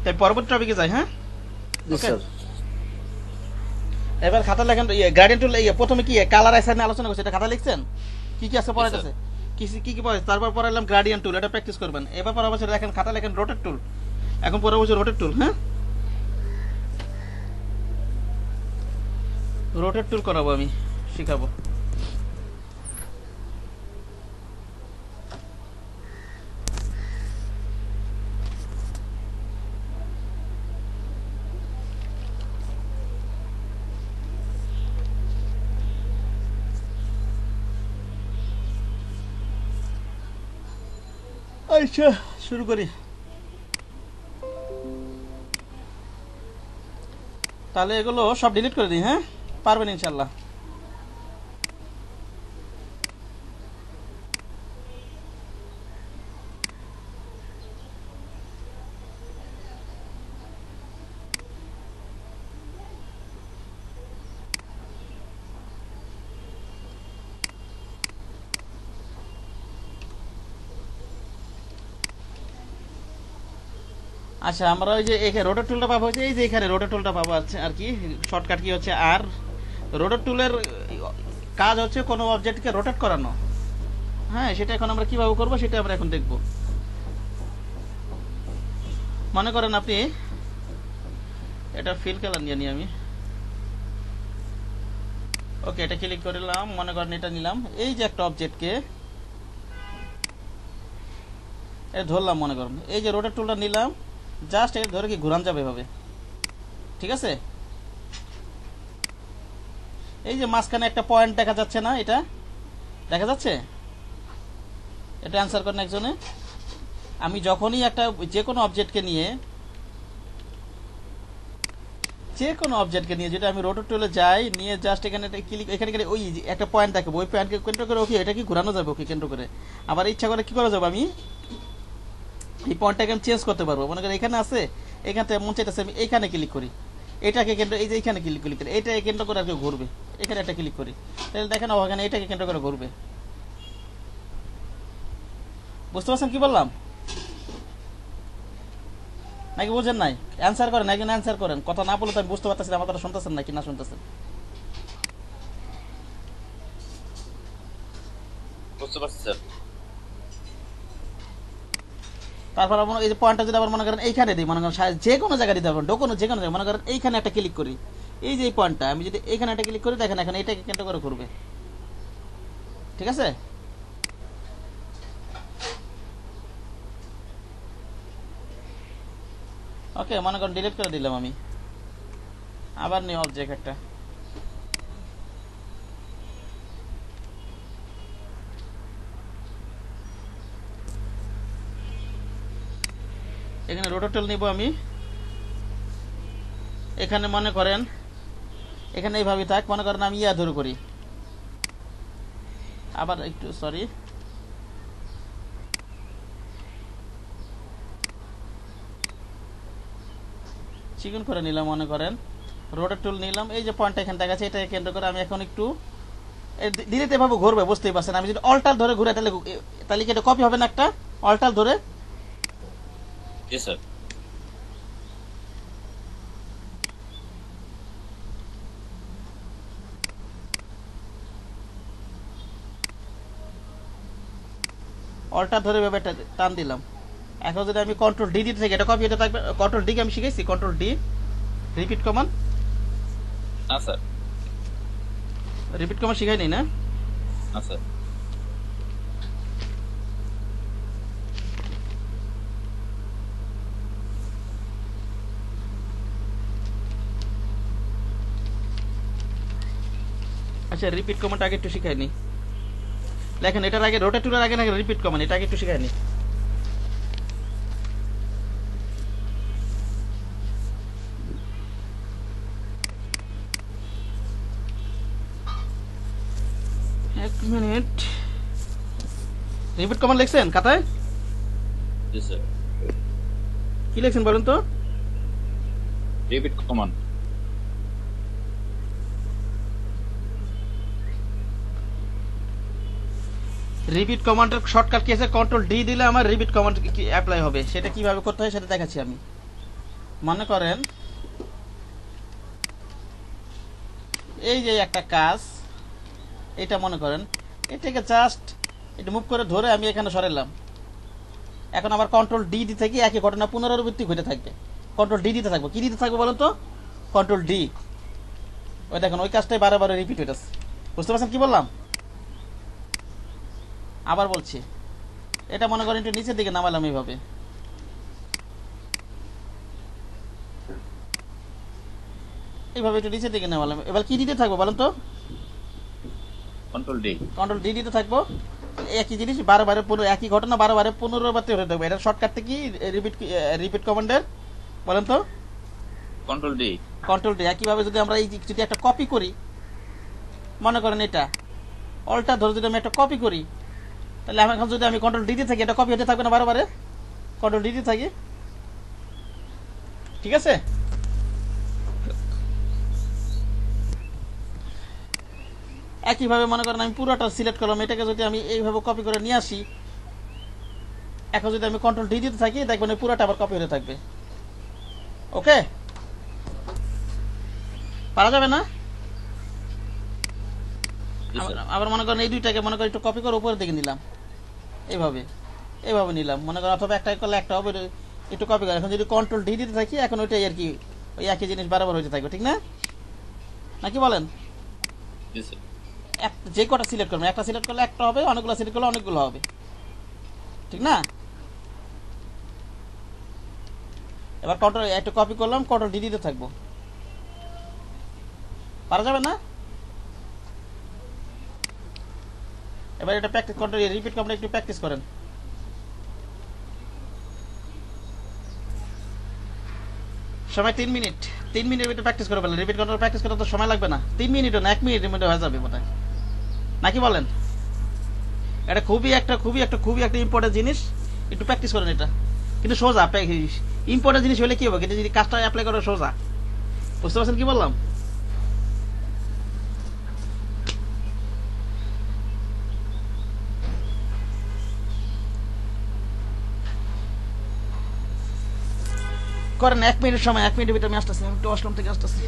তাই পরবর্তী টপিকে যাই। হ্যাঁ, জি ওকে। স্যার। এবার খাতা লেখেন। গ্রেডিয়েন্ট টুল প্রথমে কি কালার আইসার নিয়ে আলোচনা করছে, এটা খাতা লিখছেন কি কি আছে পড়াইতেছে, কি কি কি পড়াইছে, তারপর পড়াইলাম গ্রেডিয়েন্ট টুল, এটা প্র্যাকটিস করবেন। এবার পর বছর দেখেন খাতা লেখেন রোটেট টুল, এখন পরের বছর রোটেট টুল। হ্যাঁ, রোটেট টুল করাবো আমি, শিখাবো। আচ্ছা শুরু করি তাহলে। এগুলো সব ডিলিট করে দিই। হ্যাঁ, পারবেন ইনশাল্লাহ। আচ্ছা, আমরা ওই যে এখানে রোটেট টুলটা পাবো, এই যে এখানে রোটেট টুলটা পাবো আছে আর কি, শর্টকাট কি হচ্ছে আর। রোটেট টুলের কাজ হচ্ছে কোনো অবজেক্টকে রোটেট করানো। হ্যাঁ, সেটা এখন আমরা কিভাবে করবো সেটা আমরা এখন দেখব। মনে করেন আপনি এটা ফিল কালার নিয়ে নিই আমি। ওকে, এটা ক্লিক করলাম। মনে করেন এটা নিলাম, এই যে একটা অবজেক্টকে ধরলাম। মনে করেন এই যে রোটেট টুলটা নিলাম, জাস্ট এটা ধরে কি ঘুরান যাবে এভাবে, ঠিক আছে। এই যে মাঝখানে একটা পয়েন্ট দেখা যাচ্ছে না, এটা দেখা যাচ্ছে, এটা অ্যান্সার করেন একজনে। আমি যখনই একটা যে কোনো অবজেক্টকে নিয়ে যেটা আমি রোটেট টুলে যাই, নিয়ে জাস্ট এখানে ক্লিক, এখানে ওই একটা পয়েন্ট দেখাবো, ওই পয়েন্টকে কেন্দ্র করে ওকে এটা কি ঘোরানো যাবে, ওকে কেন্দ্র করে। আবার ইচ্ছা করে কি করা যাবে, আমি এই পয়েন্টটাকে আমি চেঞ্জ করতে পারবো। মনে করেন এখানে আছে, এখান থেকে মন চাইতেছে আমি এইখানে ক্লিক করি, এটাকে কেন্দ্র, এই যে এইখানে ক্লিক করি, এটাকে কেন্দ্র করে আর কি ঘুরবে। এখানে একটা ক্লিক করি, তাহলে দেখেন ওখানে এটাকে কেন্দ্র করে ঘুরবে। বুঝতে পারছেন কি বললাম নাকি বুঝেন নাই? অ্যান্সার করেন, একজন অ্যান্সার করেন। কথা না বলে তো আমি বুঝতে পারতেছি আমার কথা শুনতেছেন নাকি না শুনতেছেন। বুঝতে পারছি স্যার। তারপর এই যে পয়েন্টটা যদি আবার মনে করেন এইখানে দিই, মনে করেন যে কোনো জায়গায় দিতে পারবেন, যে কোনো জায়গায়। মনে করেন এইখানে একটা ক্লিক করি, এই যে এই পয়েন্টটা আমি যদি এইখানে একটা ক্লিক করি, দেখেন এখানে এটাকে কেন্দ্র করে ঘুরবে, ঠিক আছে। ওকে, মনে করেন ডিলিট করে দিলাম আমি। আবার নিউ অবজেক্ট একটা, এখানে রোটেটল নিব আমি। এখানে মনে করেন এখানে এইভাবে থাক, মনে করেন আমি ধরে করি। আবার একটু সরি, চিকন করে নিলাম। মনে করেন রোটেট টুল নিলাম, এই যে পয়েন্টটা এখানে দেখাচ্ছে, এটা কেন্দ্র করে আমি এখন একটু ধীরে এভাবে ঘুরবে, বুঝতেই পারছেন। আমি যদি অল্টার ধরে ঘুরে তাহলে কি এটা কপি হবে না একটা অল্টার ধরে? জি স্যার। অল্টার ধরে ব্যাপারটা টান দিলাম। এখন যদি আমি কন্ট্রোল ডি দিতে থাকি, এটা কপি হতে থাকবে। কন্ট্রোল ডি কে আমি শিখাইছি, কন্ট্রোল ডি রিপিট কমান্ড। না স্যার। রিপিট কমান্ড শিখাইনি না? না স্যার। আচ্ছা, রিপিট কমান্ড আগে একটু শিখাইনি। দেখেন এটার আগে রোটেট টুলের আগে নাকি রিপিট কমান্ড, এটা আগে একটু শিখাইনি। এক মিনিট, রিপিট কমান্ড লিখছেন খাতায়? জি স্যার। কি লিখছেন বলুন তো? Repeat command. রিপিট কমান্ডের শর্টকাট কি আছে, কন্ট্রোল ডি দিলে আমার রিপিট কমান্ড কি অ্যাপ্লাই হবে, সেটা কিভাবে করতে হয় সেটা দেখাচ্ছি আমি। মনে করেন এই যে একটা কাজ, এটা মনে করেন এটাকে জাস্ট এটা মুভ করে ধরে আমি এখানে সরালাম। এখন আবার কন্ট্রোল ডি দিতে গিয়ে একই ঘটনা পুনরাবৃত্তি ঘটে থাকবে। কন্ট্রোল ডি দিতে থাকবো, কি দিতে থাকবো বলেন তো, কন্ট্রোল ডি। ওই দেখেন ওই কাজটাই বারে বারে রিপিট হইতেছে। বুঝতে পারছেন কি বললাম? আবার বলছি, এটা মনে করেন একটু নিচের দিকে নামালাম এইভাবে, এইভাবে একটু নিচের দিকে নামালাম। এবার কি দিতে থাকবো বলেন তো, কন্ট্রোল ডি। কন্ট্রোল ডি দিতে থাকবো। একই জিনিস বারে বারে একই ঘটনা বারে বারে পুনরাবৃত্তি হতে থাকবে। এটা শর্টকাট কি রিপিট কমান্ডের বলেন তো, কন্ট্রোল ডি। Control D. একইভাবে যদি আমরা এই যদি একটা কপি করি, মনে করেন এটা অলটা ধরে যদি আমি একটা কপি করি, তাহলে আমি এখন যদি আমি কন্ট্রোল ডি দিয়ে থাকি, এটা কপি হতে থাকবে না বারে বারে, কন্ট্রোল ডি দিয়ে থাকি, ঠিক আছে? একইভাবে মনে করেন আমি পুরোটা সিলেক্ট করলাম, এটাকে যদি আমি এইভাবে কপি করে নিয়ে আসি, এখন যদি আমি কন্ট্রোল ডি দিতে থাকি, দেখবেন পুরোটা আবার কপি হতে থাকবে। ওকে, পারা যাবে না? আবার মনে করেন এই দুইটাকে মনে করেন একটু কপি করে উপরের দিকে নিলাম, এইভাবে এইভাবে নিলাম, মনে করেন অথবা একটা করলে একটা হবে, একটু কপি করে। এখন যদি কন্ট্রোল ডি দিতে থাকি, এখন ওইটাই আর কি ওই একই জিনিস বারবার হইতে থাকবে, ঠিক না? নাকি বলেন? যে কটা সিলেক্ট করবেন, একটা সিলেক্ট করলে একটা হবে, অনেকগুলো সিলেক্ট করলে অনেকগুলো হবে, ঠিক না? এবার কন্ট্রোল একটু কপি করলাম, কন্ট্রোল ডি দিতে থাকবো, পারা যাবে না? এবার এটা প্র্যাকটিস কন্ট্রোল রিপিট কমান্ড একটু প্র্যাকটিস করেন। সময় 3 মিনিট, 3 মিনিটের ভিতরে প্র্যাকটিস করে ফেলেন। রিপিট কন্ট্রোল প্র্যাকটিস করতে তো সময় লাগবে না, 3 মিনিটও না, 1 মিনিটের মধ্যে হয়ে যাবে মনে হয়, নাকি বলেন? এটা খুবই একটা ইম্পর্টেন্ট জিনিস, একটু প্র্যাকটিস করেন এটা। কিন্তু সোজা ইম্পর্টেন্ট জিনিস হলে কি হবে, কিন্তু যদি কাজটা অ্যাপ্লাই করে সোজা। বুঝতে পারছেন কি বললাম? করেন 1 মিনিট সময়, 1 মিনিটের ভিতরে আমি আসতেছি, আমি একটু ওয়াশরুম থেকে আসতেছি।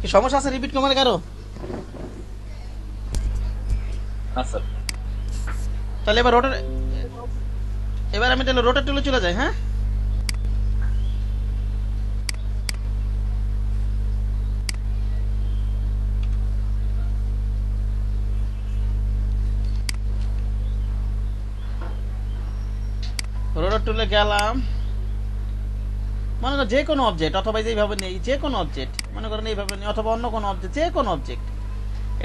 কি সমস্যা আছে রিপিট কমান্ডে কারো? আচ্ছা, তাহলে এবার আমি তাহলে রোটেট টুলে চলে যাই। হ্যাঁ, রোটেট টুলে গেলাম, মনে করেন যে কোনো অবজেক্ট, অথবা যেভাবে নেই যে কোনো অবজেক্ট, মনে করেন এইভাবে নেই, অথবা অন্য কোনো অবজেক্ট, যে কোনো অবজেক্ট।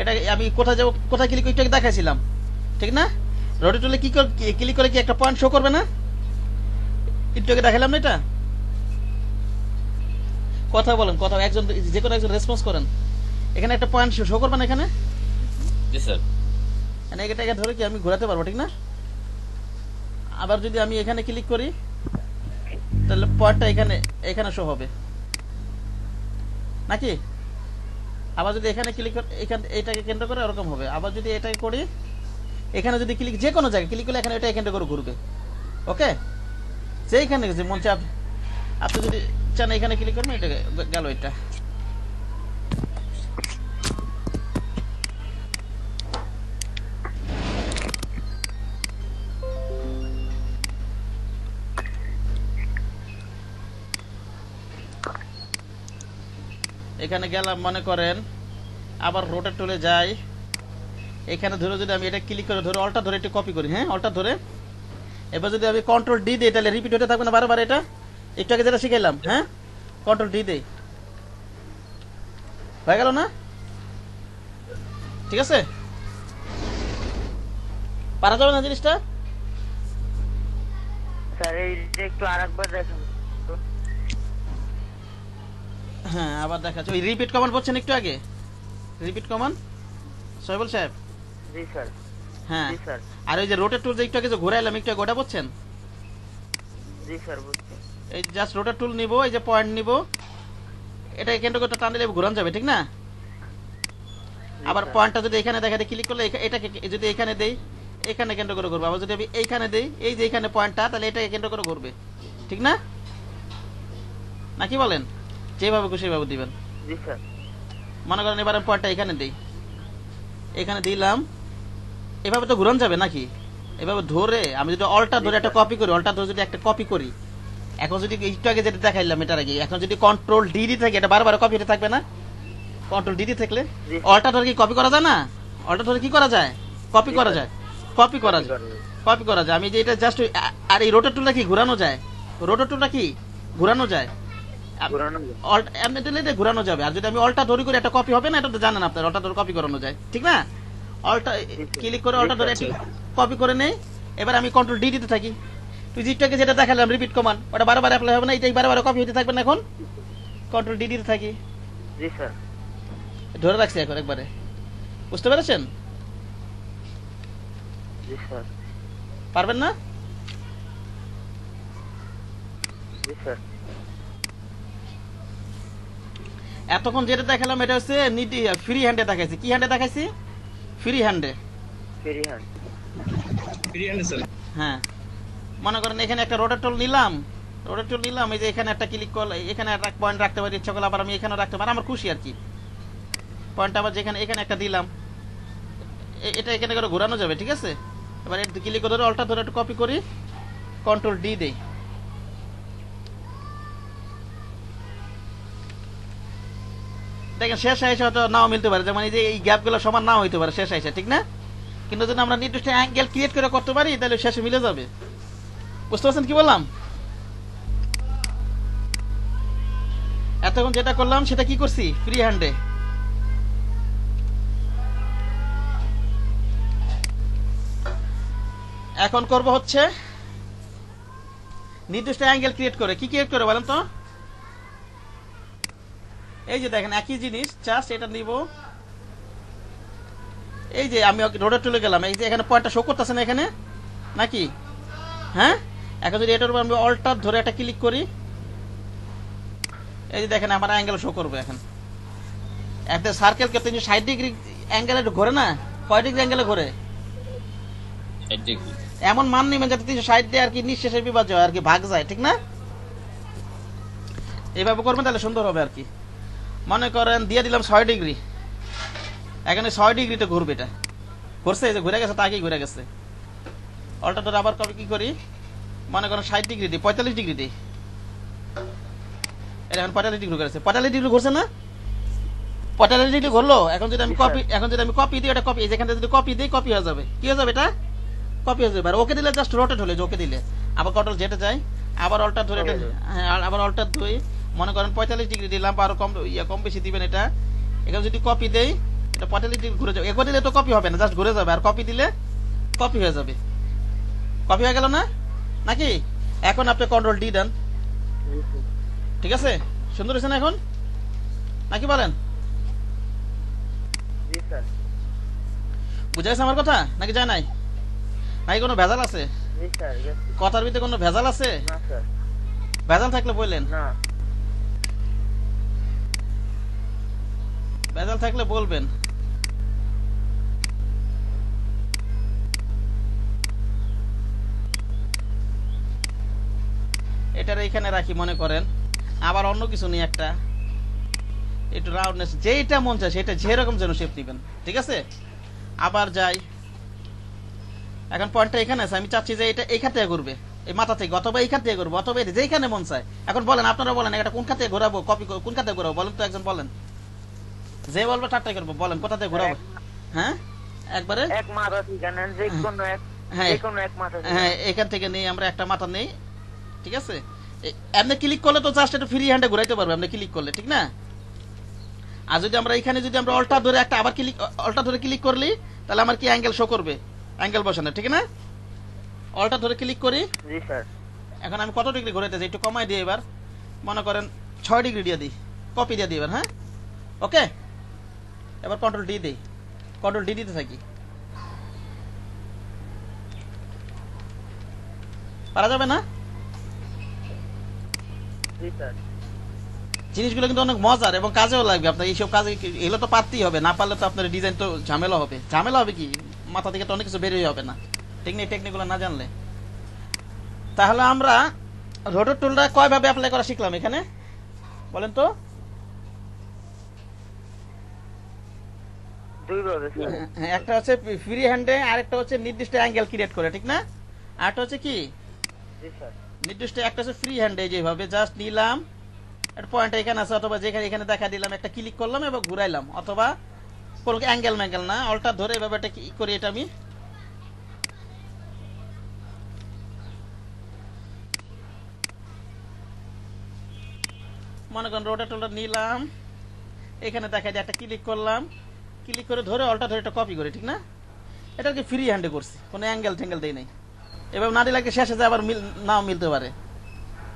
এটা আমি কোথায় যাবো, কোথায় ক্লিক করে দেখাইছিলাম, ঠিক না? রোটেট টুলে কি ক্লিক করে কি একটা পয়েন্ট শো করবে না? একটু আগে দেখালাম না এটা? কথা বলেন, কথা একজন যে কোনো একজন রেসপন্স করেন। এখানে একটা পয়েন্ট শো করবেন এখানে, জি স্যার। মানে এটাকে ধরে কি আমি ঘোরাতে পারবো, ঠিক না? আবার যদি আমি এখানে ক্লিক করি তাহলে পয়েন্টটা এখানে এখানে শো হবে নাকি? আবার যদি এখানে ক্লিক করি, এখানে এটাকে কেন্দ্র করে এরকম হবে। আবার যদি এটাকে করি, এখানে যদি ক্লিক, যে কোনো জায়গায় ক্লিক করলে এখানে এটা কেন্দ্র করে ঘুরবে। ওকে, যেইখানে যে মন চাপ আপনি যদি চান এখানে ক্লিক করবেন, এটা গেল এটা। এখানে গেলাম, মনে করেন আবার রোটেট টুলে যাই, এখানে ধরে যদি আমি এটা ক্লিক করে ধরে অল্টা ধরে একটু কপি করি, হ্যাঁ অল্টা ধরে, এবার যদি আমি কন্ট্রোল ডি দিই তাহলে রিপিট হতে থাকবে না বারবার। এটা একটু আগে যেটা শিখাইলাম, হ্যাঁ কন্ট্রোল ডি দেই, হয়ে গেল না? ঠিক আছে, পারা যাবে না জিনিসটা? স্যার এইটা একটু আরেকবার দেখেন। হ্যাঁ আবার দেখাচ্ছি। ওই রিপিট কমান্ড বলছেন একটু আগে, রিপিট কমান্ড সোহেবুল সাহেব। জি স্যার। হ্যাঁ, জি স্যার। আর ওই যে রোটেট টুল যে একটু আগে যে ঘোরাইলাম একটু আগে, ওটা বলছেন? জি স্যার বুঝছি। এই জাস্ট রোটেট টুল নিব, এই যে পয়েন্ট নিব, এটা কেন্দ্র করে টান দিলে ঘোরানো যাবে, ঠিক না? আবার পয়েন্টটা যদি এখানে দেখাতে ক্লিক করলে এটাকে যদি এখানে দেই, এখানে কেন্দ্র করে ঘুরবে। আবার যদি আমি এইখানে দেই, এই যে এখানে পয়েন্টটা, তাহলে এটাকে কেন্দ্র করে ঘুরবে, ঠিক না? নাকি বলেন? যেভাবে খুশি সেভাবে দিবেন। জি স্যার। মনে করেন এবার আমি পয়েন্টটা এখানে দিই, এখানে দিলাম, এভাবে তো ঘুরানো যাবে নাকি? এভাবে ধরে আমি যদি অল্টা ধরে একটা কপি করি, অল্টা ধরে যদি একটা কপি করি, এখন যদি একটু আগে যেটা দেখাইলাম এটার আগে, এখন যদি কন্ট্রোল ডি থাকে, এটা বারবার কপি হতে থাকবে না? কন্ট্রোল ডি থাকলে অল্টা ধরে কি কপি করা যায় না? অল্টা ধরে কি করা যায়? কপি করা যায়, কপি করা যায়, কপি করা যায়। আমি যে এটা জাস্ট, আর এই রোটেট টুলটা কি ঘোরানো যায়? রোটেট টুলটা কি ঘোরানো যায়? এমনি দিলে এটা ঘোরানো যাবে। আর যদি আমি অল্টা ধরে করে একটা কপি হবে না, এটা তো জানেন আপনার, অল্টা ধরে কপি করানো যায়, ঠিক না? অল্টা ক্লিক করে অল্টা ধরে কপি করে নেই, এবার আমি কন্ট্রোল ডি দিতে থাকি। তুই জিটটাকে যেটা দেখালাম রিপিট কমান্ড, ওটা বারবার অ্যাপ্লাই হবে না, এটাই বারবার কপি হতে থাকবে না। এখন কন্ট্রোল ডি দিতে থাকি। জি স্যার। ধরে রাখছি এখন একবারে, বুঝতে পেরেছেন? জি স্যার। পারবেন না? জি স্যার। এতক্ষণ যেটা দেখালাম এটা হচ্ছে ফ্রি হ্যান্ডে দেখাইছি। কি হ্যান্ডে দেখাইছি? ফ্রি হ্যান্ডে। Free hand. Free hand sir. হ্যাঁ, মনে করেন এখানে একটা রোটেট টুল নিলাম, রোটেট টুল নিলাম, এই যে এখানে একটা ক্লিক করলে এখানে একটা পয়েন্ট রাখতে পারি, ইচ্ছা করলে আবার আমি এখানে রাখতে পারি, আমার খুশি আর কি। পয়েন্ট আবার যেখানে এখানে একটা দিলাম, এটা এখানে করে ঘোরানো যাবে, ঠিক আছে? এবার একটু ক্লিক করে ধরে অল্টা ধরে একটু কপি করি, কন্ট্রোল ডি দেই, দেখেন শেষ আইসা হয়তো নাও মিলতে পারে, যেমন এই যে এই গ্যাপগুলো সমান নাও হইতে পারে শেষ আইসা, ঠিক না? কিন্তু যদি আমরা নির্দিষ্ট অ্যাঙ্গেল ক্রিয়েট করে করতে পারি তাহলে শেষে মিলে যাবে। বুঝতে পারছেন কি বললাম? এতক্ষণ যেটা করলাম সেটা কি করছি? ফ্রি হ্যান্ডে। এখন করব হচ্ছে নির্দিষ্ট অ্যাঙ্গেল ক্রিয়েট করে। কি ক্রিয়েট করে বলেন তো? এই যে দেখেন একই জিনিস, জাস্ট এটা নিব, এই যে আমি রোডে চলে গেলাম, এই যে এখানে পয়েন্টটা শো করতেছে না এখানে নাকি? হ্যাঁ, এখন যদি এটার উপর আমি অল্টার ধরে একটা ক্লিক করি, এই যে দেখেন আমার অ্যাঙ্গেল শো করবে। এখন একটা সার্কেল কে 360 ডিগ্রি অ্যাঙ্গেলে ঘোরে না? কয় ডিগ্রি অ্যাঙ্গেলে ঘোরে? 60 ডিগ্রি। এমন মান নেবেন যাতে 360 দিয়ে আর কি নিঃশেষের বিভাজ্য আর কি ভাগ যায়, ঠিক না? এইভাবে করবেন তাহলে সুন্দর হবে আর কি। মনে করেন দিয়ে দিলাম 6 ডিগ্রি, এখানে 6 ডিগ্রিতে ঘুরবে, এটা ঘুরছে, এই যে ঘুরে গেছে, তাকেই ঘুরে গেছে। অল্টা ধরে আবার কবে কি করি, মনে করেন 60 ডিগ্রি দিই, 45 ডিগ্রি দিই, এটা এখন 45 ডিগ্রি করেছে, 45 ডিগ্রি ঘুরছে না? 45 ডিগ্রি ঘুরলো। এখন যদি আমি কপি দিই, এটা কপি, যেখানে যদি কপি দিই কপি হয়ে যাবে। কি হয়ে যাবে? এটা কপি হয়ে যাবে। আর ওকে দিলে জাস্ট রোটেট হলে, ওকে দিলে আবার কন্ট্রোল যেটা যায়, আবার অল্টা ধরে, হ্যাঁ আবার অল্টা ধরে মনে করেন 45 ডিগ্রি দিলাম, আরো কম বেশি দিবেন এটা। এখানে যদি কপি দেই, এটা 45 ডিগ্রি ঘুরে যাবে। একবার দিলে তো কপি হবে না, জাস্ট ঘুরে যাবে। আর কপি দিলে কপি হয়ে যাবে। কপি হয়ে গেল না নাকি? এখন আপনি কন্ট্রোল ডি দেন, ঠিক আছে? সুন্দর হয়েছে না এখন নাকি বলেন? জি স্যার। বুঝাইছে আমার কথা নাকি যায় নাই? নাকি কোনো ভেজাল আছে জি স্যার। কথার ভিতরে? কোনো ভেজাল আছে? না স্যার। ভেজাল থাকলে বললেন, না। ভেজাল থাকলে বলবেন। এটার এইখানে রাখি মনে করেন, আবার অন্য কিছু নিয়ে একটা একটু রাউন্ডনেস, যেটা মন চায় সেটা যেরকম যেন শেপ দিবেন, ঠিক আছে? আবার যাই, এখন পয়েন্টটা এখানে আছে, আমি চাচ্ছি যে এটা এইখান থেকে ঘুরবে, এই মাথা থেকে, অথবা এইখান থেকে ঘুরবো, অথবা যেখানে মন চায়। এখন বলেন, আপনারা বলেন এটা কোন খাতে ঘোরাবো, কপি কোন খাতে ঘোরাবো বলেন তো, একজন বলেন, যে বলবো টাটাই করবো, বলেন কোথা থেকে ঘোরাবো? হ্যাঁ একবারে এক মাথা থেকে নেন, যে কোনো এক, হ্যাঁ যে কোনো এক মাথা থেকে। হ্যাঁ এখান থেকে নেই, আমরা একটা মাথা নেই, ঠিক আছে? এমনি ক্লিক করলে তো জাস্ট একটু ফ্রি হ্যান্ডে ঘুরাইতে পারবো আপনি ক্লিক করলে, ঠিক না? আর যদি আমরা এখানে যদি আমরা অল্টা ধরে একটা আবার ক্লিক, অল্টা ধরে ক্লিক করলি তাহলে আমার কি অ্যাঙ্গেল শো করবে, অ্যাঙ্গেল বসানো, ঠিক না? অল্টা ধরে ক্লিক করি। জি স্যার। এখন আমি কত ডিগ্রি ঘুরাইতেছি একটু কমাই দিই, এবার মনে করেন 6 ডিগ্রি দিয়ে দিই, কপি দিয়ে দিই এবার। হ্যাঁ ওকে, এবার কন্ট্রোল ডি দিই, কন্ট্রোল ডি দিতে থাকি, পারা যাবে না? জি স্যার। জিনিসগুলো কিন্তু অনেক মজার এবং কাজেও লাগবে আপনার, এইসব কাজে এগুলো তো পারতেই হবে, না পারলে তো আপনার ডিজাইন তো ঝামেলা হবে। ঝামেলা হবে কি, মাথা থেকে তো অনেক কিছু বেরিয়ে হবে না টেকনিকগুলো না জানলে। তাহলে আমরা রোটেট টুলটা কয়ভাবে অ্যাপ্লাই করা শিখলাম এখানে বলেন তো? দুইভাবে স্যার। একটা হচ্ছে ফ্রি হ্যান্ডে, আর একটা হচ্ছে নির্দিষ্ট অ্যাঙ্গেল ক্রিয়েট করে, ঠিক না? আর একটা হচ্ছে কি জি স্যার। নির্দিষ্ট, একটা হচ্ছে ফ্রি হ্যান্ডে, যেভাবে জাস্ট নিলাম একটা পয়েন্ট এখানে আছে, অথবা যেখানে এখানে দেখা দিলাম, একটা ক্লিক করলাম এবং ঘুরাইলাম, অথবা কোনো অ্যাঙ্গেল ম্যাঙ্গেল না, অল্টা ধরে এভাবে একটা কি করি, এটা আমি মনে করেন রোটেট টুলটা নিলাম, এখানে দেখা যায় একটা ক্লিক করলাম, ক্লিক করে ধরে অল্টা ধরে একটা কপি করি, ঠিক না? এটা কি ফ্রি হ্যান্ডে করছি, কোনো অ্যাঙ্গেল ট্যাঙ্গেল দেই নাই। এভাবে না দিলে শেষে যায় আবার নাও মিলতে পারে,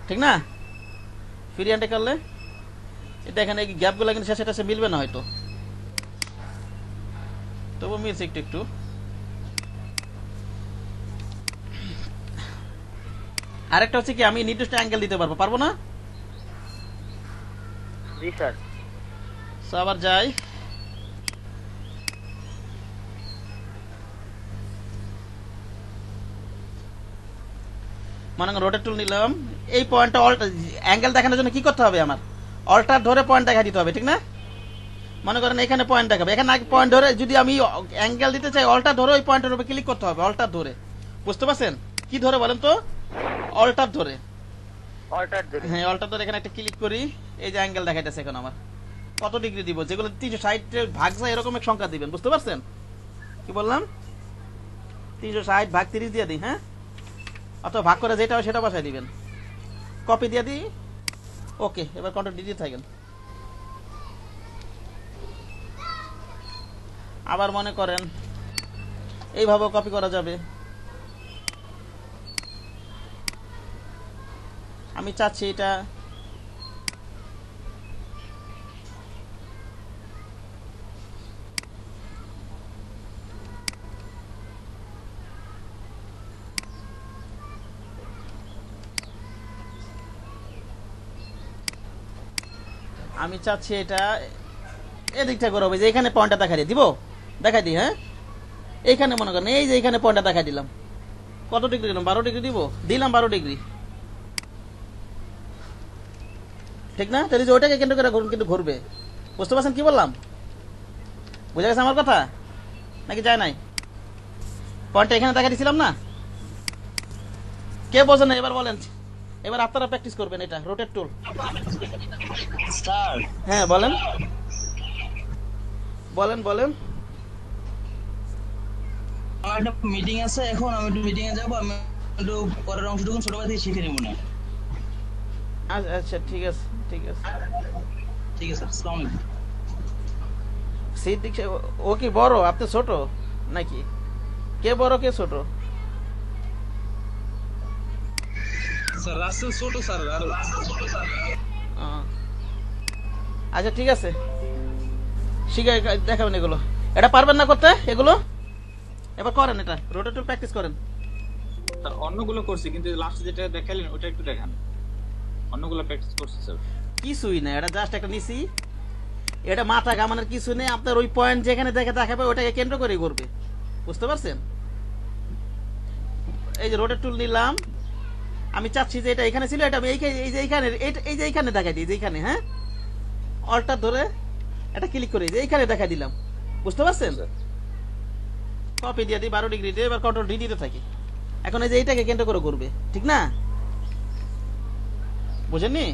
ঠিক না? ফ্রি হ্যান্ডে করলে এটা এখানে এই গ্যাপগুলো কিন্তু শেষে শেষে মিলবে না হয়তো, তবু মিলছে একটু একটু। আরেকটা হচ্ছে কি, আমি নির্দিষ্ট অ্যাঙ্গেল দিতে পারবো না? জি স্যার। সো আবার যাই, মনে করেন রোটেট টুল নিলাম, এই পয়েন্টটা অ্যাঙ্গেল দেখানোর জন্য কি করতে হবে, আমার অল্টার ধরে পয়েন্ট দেখা দিতে হবে, ঠিক না? মনে করেন এখানে পয়েন্ট দেখাবে, এখানে পয়েন্ট ধরে যদি আমি অ্যাঙ্গেল দিতে চাই, অল্টার ধরে ওই পয়েন্টের উপরে ক্লিক করতে হবে, অল্টার ধরে, বুঝতে পারছেন? কি ধরে বলেন তো? অল্টার ধরে। অল্টার ধরে। হ্যাঁ অল্টার ধরে এখানে একটা ক্লিক করি, এই যে অ্যাঙ্গেল দেখাইতেছে এখন আমার, কত ডিগ্রি দিব, যেগুলো 360 ভাগ যায় এরকম এক সংখ্যা দিবেন, বুঝতে পারছেন কি বললাম? 360 ভাগ 30 দিয়ে দিই, হ্যাঁ, অথবা ভাগ করে যেটা হয় সেটা বসাই দিবেন, কপি দিয়ে দিই, ওকে। এবার কন্ট্রোল ডি দিয়ে থাকেন। আবার মনে করেন এইভাবেও কপি করা যাবে, আমি চাচ্ছি এটা এদিকটা করবো, যে এখানে পয়েন্টটা দেখা দিয়ে দিব, দেখাই দিই, হ্যাঁ এইখানে মনে করেন এই যে এখানে পয়েন্টটা দেখাই দিলাম, কত ডিগ্রি দিলাম, 12 ডিগ্রি দিব, দিলাম 12 ডিগ্রি, ঠিক না? তাহলে যে ওইটাকে কেন্দ্র করে কিন্তু ঘুরবে, বুঝতে পারছেন কি বললাম? বুঝা গেছে আমার কথা নাকি যায় নাই? পয়েন্টটা এখানে দেখা দিছিলাম না, কে বোঝেন না এবার বলেন, এবার আপনারা প্র্যাকটিস করবেন এটা রোটেট টুল। স্যার হ্যাঁ বলেন বলেন বলেন। আমার একটা মিটিং আছে, এখন আমি একটু মিটিং এ যাব, আমি একটু পরের অংশটুকু ছোট ভাই থেকে শিখে নিব না। আচ্ছা ঠিক আছে ঠিক আছে ঠিক আছে, আসসালামু আলাইকুম। সিদ্দিক সাহেব, ও কি বড়, আপনি ছোট নাকি? কে বড় কে ছোট? স্যার রাসেল ছোট স্যার, আর আহ, আচ্ছা ঠিক আছে, শিখে দেখাবেন এগুলো। এটা পারবেন না করতে এগুলো? এবার করেন, এটা রোটেট টুল প্র্যাকটিস করেন। স্যার অন্যগুলো করছি, কিন্তু লাস্ট যেটা দেখালেন ওটা একটু দেখান। অন্যগুলো প্র্যাকটিস করছি স্যার। কিছুই না, এটা জাস্ট একটা নিছি, এটা মাথা ঘামানোর কিছু নেই। আপনার ওই পয়েন্ট যেখানে দেখে দেখাবে ওটাকে কেন্দ্র করেই করবে, বুঝতে পারছেন? এই যে রোটেট টুল নিলাম, আমি চাচ্ছি যে এটা এখানে ছিল, এটা আমি এই যে এইখানে দেখাই দিই, এইখানে, হ্যাঁ, অলটা ধরে এটা ক্লিক করে যে এইখানে দেখাই দিলাম, বুঝতে পারছেন? কপি দিয়ে দিই 12 ডিগ্রি দিয়ে, এবার কন্ট্রোল ডি দিতে থাকি। এখন এই যে এইটাকে কেন্দ্র করে করবে, ঠিক না? বুঝেননি?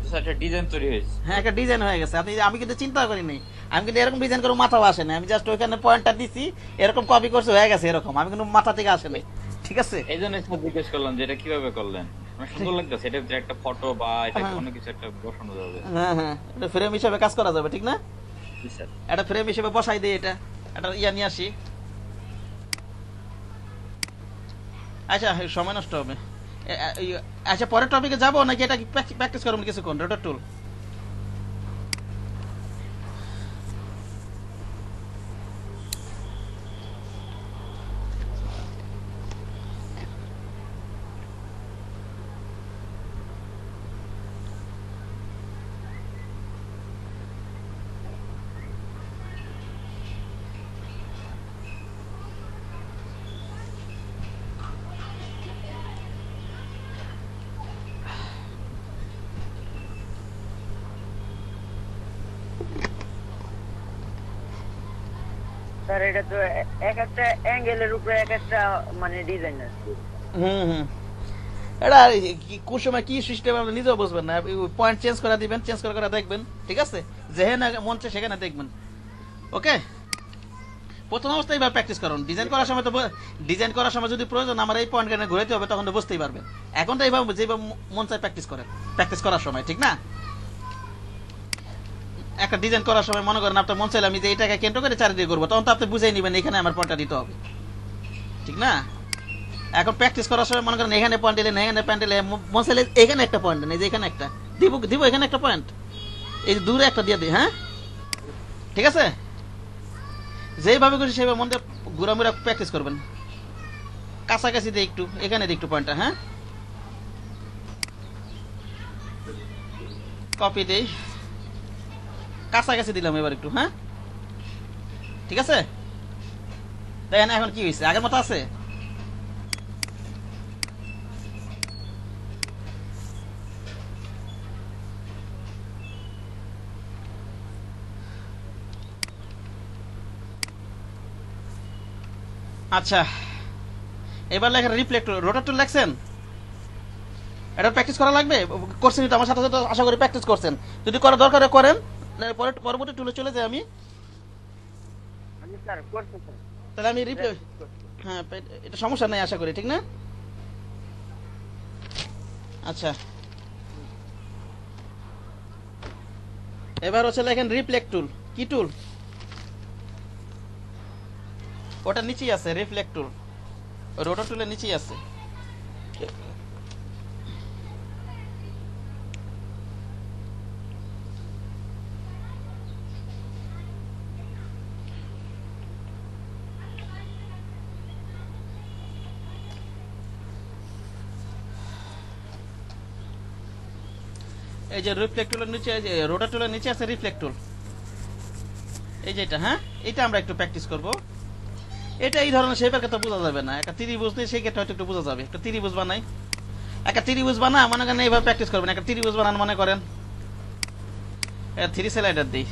স্যার একটা ডিজাইন তৈরি হয়েছে। হ্যাঁ, একটা ডিজাইন হয়ে গেছে। আমি কিন্তু চিন্তা করি নাই, আমি কিন্তু এরকম ডিজাইন করে মাথাও আসে না, আমি জাস্ট ওইখানে পয়েন্টটা দিছি, এরকম কপি করছে হয়ে গেছে এরকম, আমি কিন্তু মাথা থেকে আসে নাই, ঠিক আছে? এই জন্য স্যার জিজ্ঞেস করলাম যে এটা কিভাবে করলেন। আমার সুন্দর লাগতেছে, এটা ভিতরে একটা ফটো বা এটা অন্য কিছু একটা বসানো যাবে। হ্যাঁ হ্যাঁ, এটা ফ্রেম হিসেবে কাজ করা যাবে, ঠিক না? জি স্যার। এটা ফ্রেম হিসেবে বসাই দিই, এটা একটা ইয়া নিয়ে আসি। আচ্ছা সময় নষ্ট হবে। আচ্ছা পরের টপিকে যাবো নাকি এটা প্র্যাকটিস করবেন কিছুক্ষণ? রোটেট টুল স্যার এটা তো এক একটা অ্যাঙ্গেলের উপরে এক একটা মানে ডিজাইন আছে। হুম, এটা কোন সময় কি সিস্টেম আপনি নিজেও বুঝবেন না, পয়েন্ট চেঞ্জ করে দিবেন, চেঞ্জ করে করে দেখবেন, ঠিক আছে? যেখানে মন চায় সেখানে দেখবেন, ওকে? প্রথম অবস্থায় এইভাবে প্র্যাকটিস করুন। ডিজাইন করার সময় তো ডিজাইন করার সময় যদি প্রয়োজন আমার এই পয়েন্ট কেন ঘুরাইতে হবে, তখন তো বুঝতেই পারবেন। এখন তো এইভাবে যেভাবে মন চায় প্র্যাকটিস করেন, প্র্যাকটিস করার সময়, ঠিক না? একটা ডিজাইন করার সময় মনে করেন আপনার মন চাইলে আমি যে এইটাকে কেন্দ্র করে চারিদিকে করবো, তখন তো আপনি বুঝাই নিবেন এখানে আমার পয়েন্টটা দিতে হবে, ঠিক না? এখন প্র্যাকটিস করার সময় মনে করেন এখানে পয়েন্ট দিলেন, এখানে পয়েন্ট দিলে, মন চাইলে এখানে একটা পয়েন্ট দেন, এই যে এখানে একটা দিব এখানে একটা পয়েন্ট, এই যে দূরে একটা দিয়ে দিই, হ্যাঁ, ঠিক আছে? যেইভাবে করছি সেইভাবে মন দিয়ে ঘুরামুরা প্র্যাকটিস করবেন। কাছাকাছি দিয়ে একটু, এখানে দিয়ে একটু পয়েন্টটা, হ্যাঁ, কপি দেই, কাছাকাছি দিলাম এবার একটু, হ্যাঁ, ঠিক আছে? দেখেন এখন কি হয়েছে, আগের মতো আছে? আচ্ছা এবার লেখেন রিফ্লেক্টর। রোটেট টুল লেখছেন? এটা প্র্যাকটিস করা লাগবে, করছেন তো আমার সাথে সাথে, আশা করি প্র্যাকটিস করছেন। যদি করা দরকার করেন, পরবর্তী টুলে চলে যাই আমি। স্যার করছি স্যার। তাহলে আমি হ্যাঁ, এটা সমস্যা নাই আশা করি, ঠিক না? আচ্ছা এবার হচ্ছে লেখেন রিফ্লেক্ট টুল। কি টুল? ওটা নিচেই আছে, রিফ্লেক্ট টুল রোটেট টুলের নিচেই আছে। এই যে রিফ্লেক্ট টুলের নিচে, এই যে রোটেট টুলের নিচে আছে রিফ্লেক্ট টুল, এই যে এটা, হ্যাঁ, এটা আমরা একটু প্র্যাকটিস করব। এটা এই ধরনের শেপের কথা বোঝা যাবে না, একটা ত্রিভুজ নেই সেই ক্ষেত্রে হয়তো একটু বোঝা যাবে। একটা ত্রিভুজ বানাই, একটা ত্রিভুজ মনে করেন এইভাবে প্র্যাকটিস করবেন। একটা ত্রিভুজ বানান, মনে করেন 3 স্লাইডার দিই,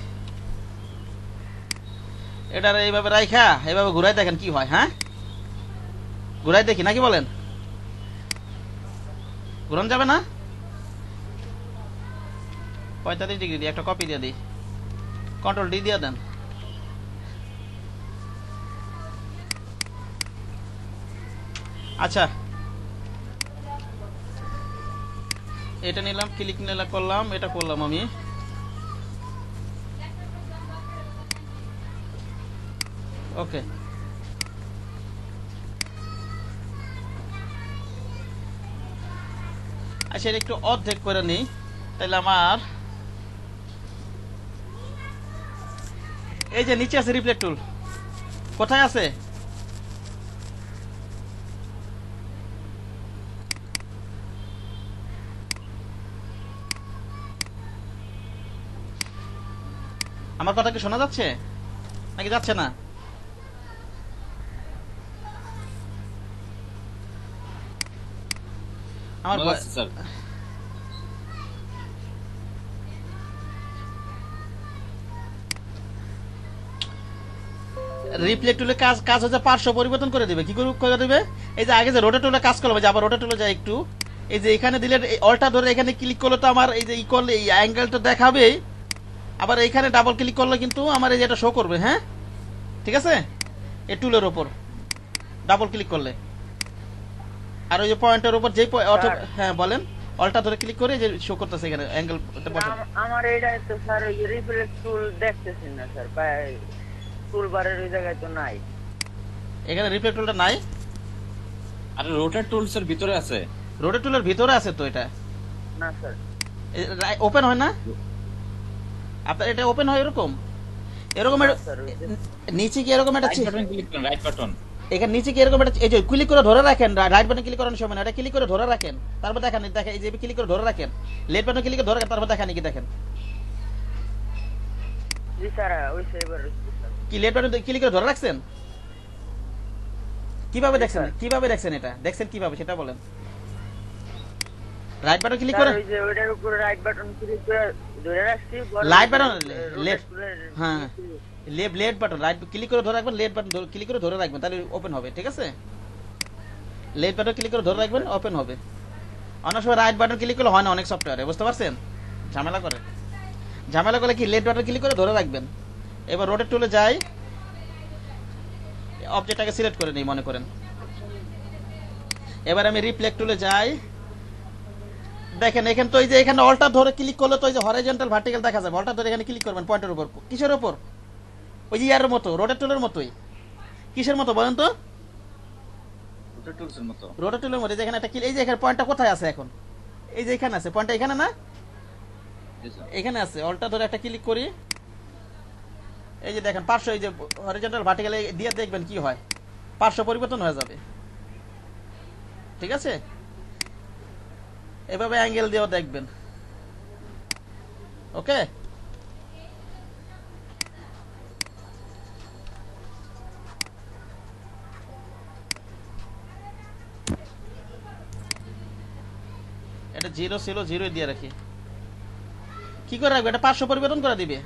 এটার এইভাবে রাইখা এইভাবে ঘুরাই দেখেন কি হয়, হ্যাঁ, ঘুরাই দেখি নাকি বলেন? ঘুরান যাবে না? 45 ডিগ্রি দিয়ে একটা কপি দিয়ে দিই, কন্ট্রোল ডি দিয়ে দেন। আচ্ছা এটা নিলাম, ক্লিক করলাম, এটা করলাম আমি। ওকে আচ্ছা এটা একটু অর্ধেক করে নিই, তাহলে আমার এই যে নিচে আছে রিফ্লেক্ট টুল, কোথায় আছে? আমার কথা কি শোনা যাচ্ছে নাকি যাচ্ছে না? আমার ভালো আছে, স্যার। রিফ্লেক্ট টুলে কাজ হচ্ছে পার্শ্ব পরিবর্তন করে দিবে। কি করে দিবে? এই যে আগে যে রোটেট টুলে কাজ করলাম, যে আবার রোটেট টুলে যায় একটু, এই যে এখানে দিলে অল্টা ধরে এখানে ক্লিক করলে তো আমার এই যে ই করলে এই অ্যাঙ্গেলটা দেখাবে, আবার এখানে ডাবল ক্লিক করলে কিন্তু আমার এই যে এটা শো করবে। হ্যাঁ ঠিক আছে, এই টুলের উপর ডাবল ক্লিক করলে, আর ওই যে পয়েন্টের উপর যে হ্যাঁ বলেন, অল্টা ধরে ক্লিক করে যে শো করতেছে এখানে অ্যাঙ্গেল। আমার এইটা তো স্যার ওই রিফ্লেক্ট টুল দেখতেছি না স্যার, টুল বারের ওই জায়গায় তো নাই, এখানে রিফ্লেক্ট টুলটা নাই। আর রোটার টুলস এর ভিতরে আছে। রোটেট টুলের ভিতরে আছে তো এটা, না স্যার ওপেন হয় না আপনার? এটা ওপেন হয় এরকম এরকম নিচে কি এরকম একটা রাইট বাটন ক্লিক করেন, রাইট বাটন। এখানে নিচে কি এরকম একটা, এই যে ক্লিক করে ধরে রাখেন, রাইট বাটন ক্লিক করার সময় না, এটা ক্লিক করে ধরে রাখেন, তারপর দেখেন, দেখেন এই যে ক্লিক করে ধরে রাখেন, লেফট বাটন ক্লিক করে ধরে রাখেন, তারপর দেখেন কি দেখেন জি স্যার, ওই সেবার কি লেফট বাটন ক্লিক করে ধরে রাখছেন? কিভাবে দেখছেন, কিভাবে দেখছেন এটা দেখছেন কিভাবে সেটা বলেন। রাইট বাটন ক্লিক করে, ওই যে ওইটার উপরে রাইট বাটন ক্লিক করে ধরে রাখছি, রাইট বাটন লেফট, হ্যাঁ লেফট বাটন রাইট ক্লিক করে ধরে রাখবেন, লেফট বাটন ক্লিক করে ধরে রাখবেন, তাহলে ওপেন হবে। ঠিক আছে, লেফট বাটন ক্লিক করে ধরে রাখবেন, ওপেন হবে। অনেক সময় রাইট বাটন ক্লিক করলে হয় না অনেক সফটওয়্যারে, বুঝতে পারছেন? ঝামেলা করে কি লেফট বাটন ক্লিক করে ধরে রাখবেন। এবার রোটেট টুলে যাই, অবজেক্টটাকে সিলেক্ট করে নিই মনে করেন। এবার আমি রিফ্লেক্ট টুলে যাই, দেখেন এখানে তো এই যে এখানে অল্টা ধরে ক্লিক করলে তো এই যে হরাইজন্টাল ভার্টিক্যাল দেখা যাবে। অল্টা ধরে এখানে ক্লিক করবেন পয়েন্টের উপর, কিসের উপর? ওই যে ইয়ারের মতো, রোটেট টুলের মতোই। কিসের মতো বলেন তো? রোটার টুলস এর মতো। রোটেট টুলের মতো। যেখানে একটা এই যে এখানে পয়েন্টটা কোথায় আছে এখন? এই যে এখানে আছে পয়েন্টটা, এখানে না, জি স্যার। এখানে আছে। অল্টা ধরে একটা ক্লিক করি, এই যে দেখেন পার্শ্ব, এই যে হরিজন্টাল ভার্টিক্যাল দিয়ে দেখবেন কি হয়, পার্শ্ব পরিবর্তন হয়ে যাবে। ঠিক আছে, এভাবে অ্যাঙ্গেল দিয়েও দেখবেন। ওকে, এটা 0 ছিল, 0 দিয়ে রাখি। কি করে রাখবে? এটা পার্শ্ব পরিবর্তন করে দিবে।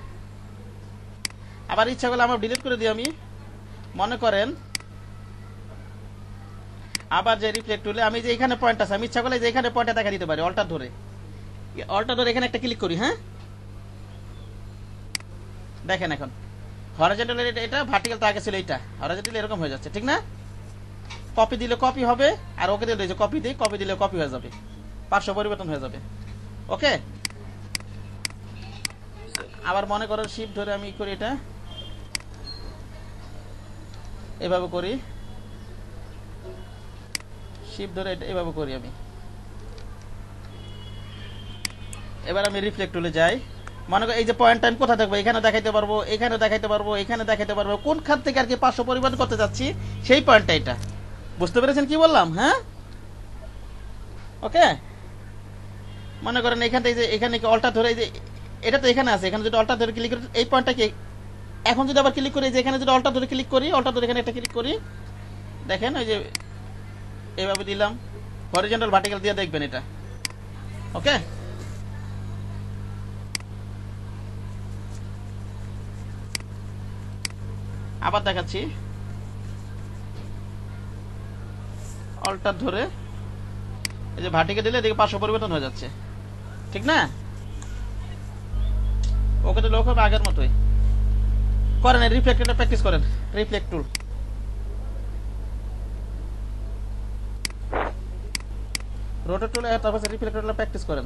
আবার ইচ্ছা করলে আমার ডিলিট করে দিই আমি, মনে করেন আবার যে রিফ্লেক্ট টুলে আমি যে এখানে পয়েন্ট আছে, আমি ইচ্ছা করলে যে এখানে পয়েন্টটা দেখা দিতে পারি। অল্টা ধরে এখানে একটা ক্লিক করি। হ্যাঁ দেখেন এখন হরাইজন্টাল এটা, ভার্টিক্যাল তো আগে ছিল এইটা, হরাইজন্টাল এরকম হয়ে যাচ্ছে। ঠিক না? কপি দিলে কপি হবে, আর ওকে দিলে যে কপি দিই, কপি দিলে কপি হয়ে যাবে, পার্শ্ব পরিবর্তন হয়ে যাবে। ওকে, আবার মনে করেন শিফট ধরে আমি করি, এটা এভাবে করি, শিফট ধরে এটা এভাবে করি আমি। এবার আমি রিফ্লেক্ট টুলে যাই, মনে করি এই যে পয়েন্টটা আমি কোথায় থাকবো, এখানে দেখাইতে পারবো, এখানে দেখাইতে পারবো, এখানে দেখাইতে পারবো, কোন খাত থেকে আর কি পার্শ্ব পরিবর্তন করতে যাচ্ছি সেই পয়েন্টটা এটা। বুঝতে পেরেছেন কি বললাম? হ্যাঁ ওকে, মনে করেন এখান থেকে যে এখানে অল্টা ধরে, এই যে এটা তো এখানে আছে, এখানে যদি অল্টা ধরে ক্লিক করি এই পয়েন্টটা কি, এখন যদি আবার ক্লিক করি যে এখানে যদি অল্টা ধরে ক্লিক করি, অল্টা ধরে এখানে একটা ক্লিক করি, দেখেন ওই যে এভাবে দিলাম, হরিজন্টাল ভার্টিক্যাল দিয়ে দেখবেন এটা। ওকে, আবার দেখাচ্ছি, অল্টা ধরে এই যে ভার্টিক্যাল দিলে এদিকে পার্শ্ব পরিবর্তন হয়ে যাচ্ছে। ঠিক না? ওকে তো লোক হবে আগের মতোই করেন। রিফ্লেক্টরটা প্র্যাকটিস করেন, রিফ্লেক্ট টুল। রোটেট টুল, তারপর রিফ্লেক্টরটা প্র্যাকটিস করেন।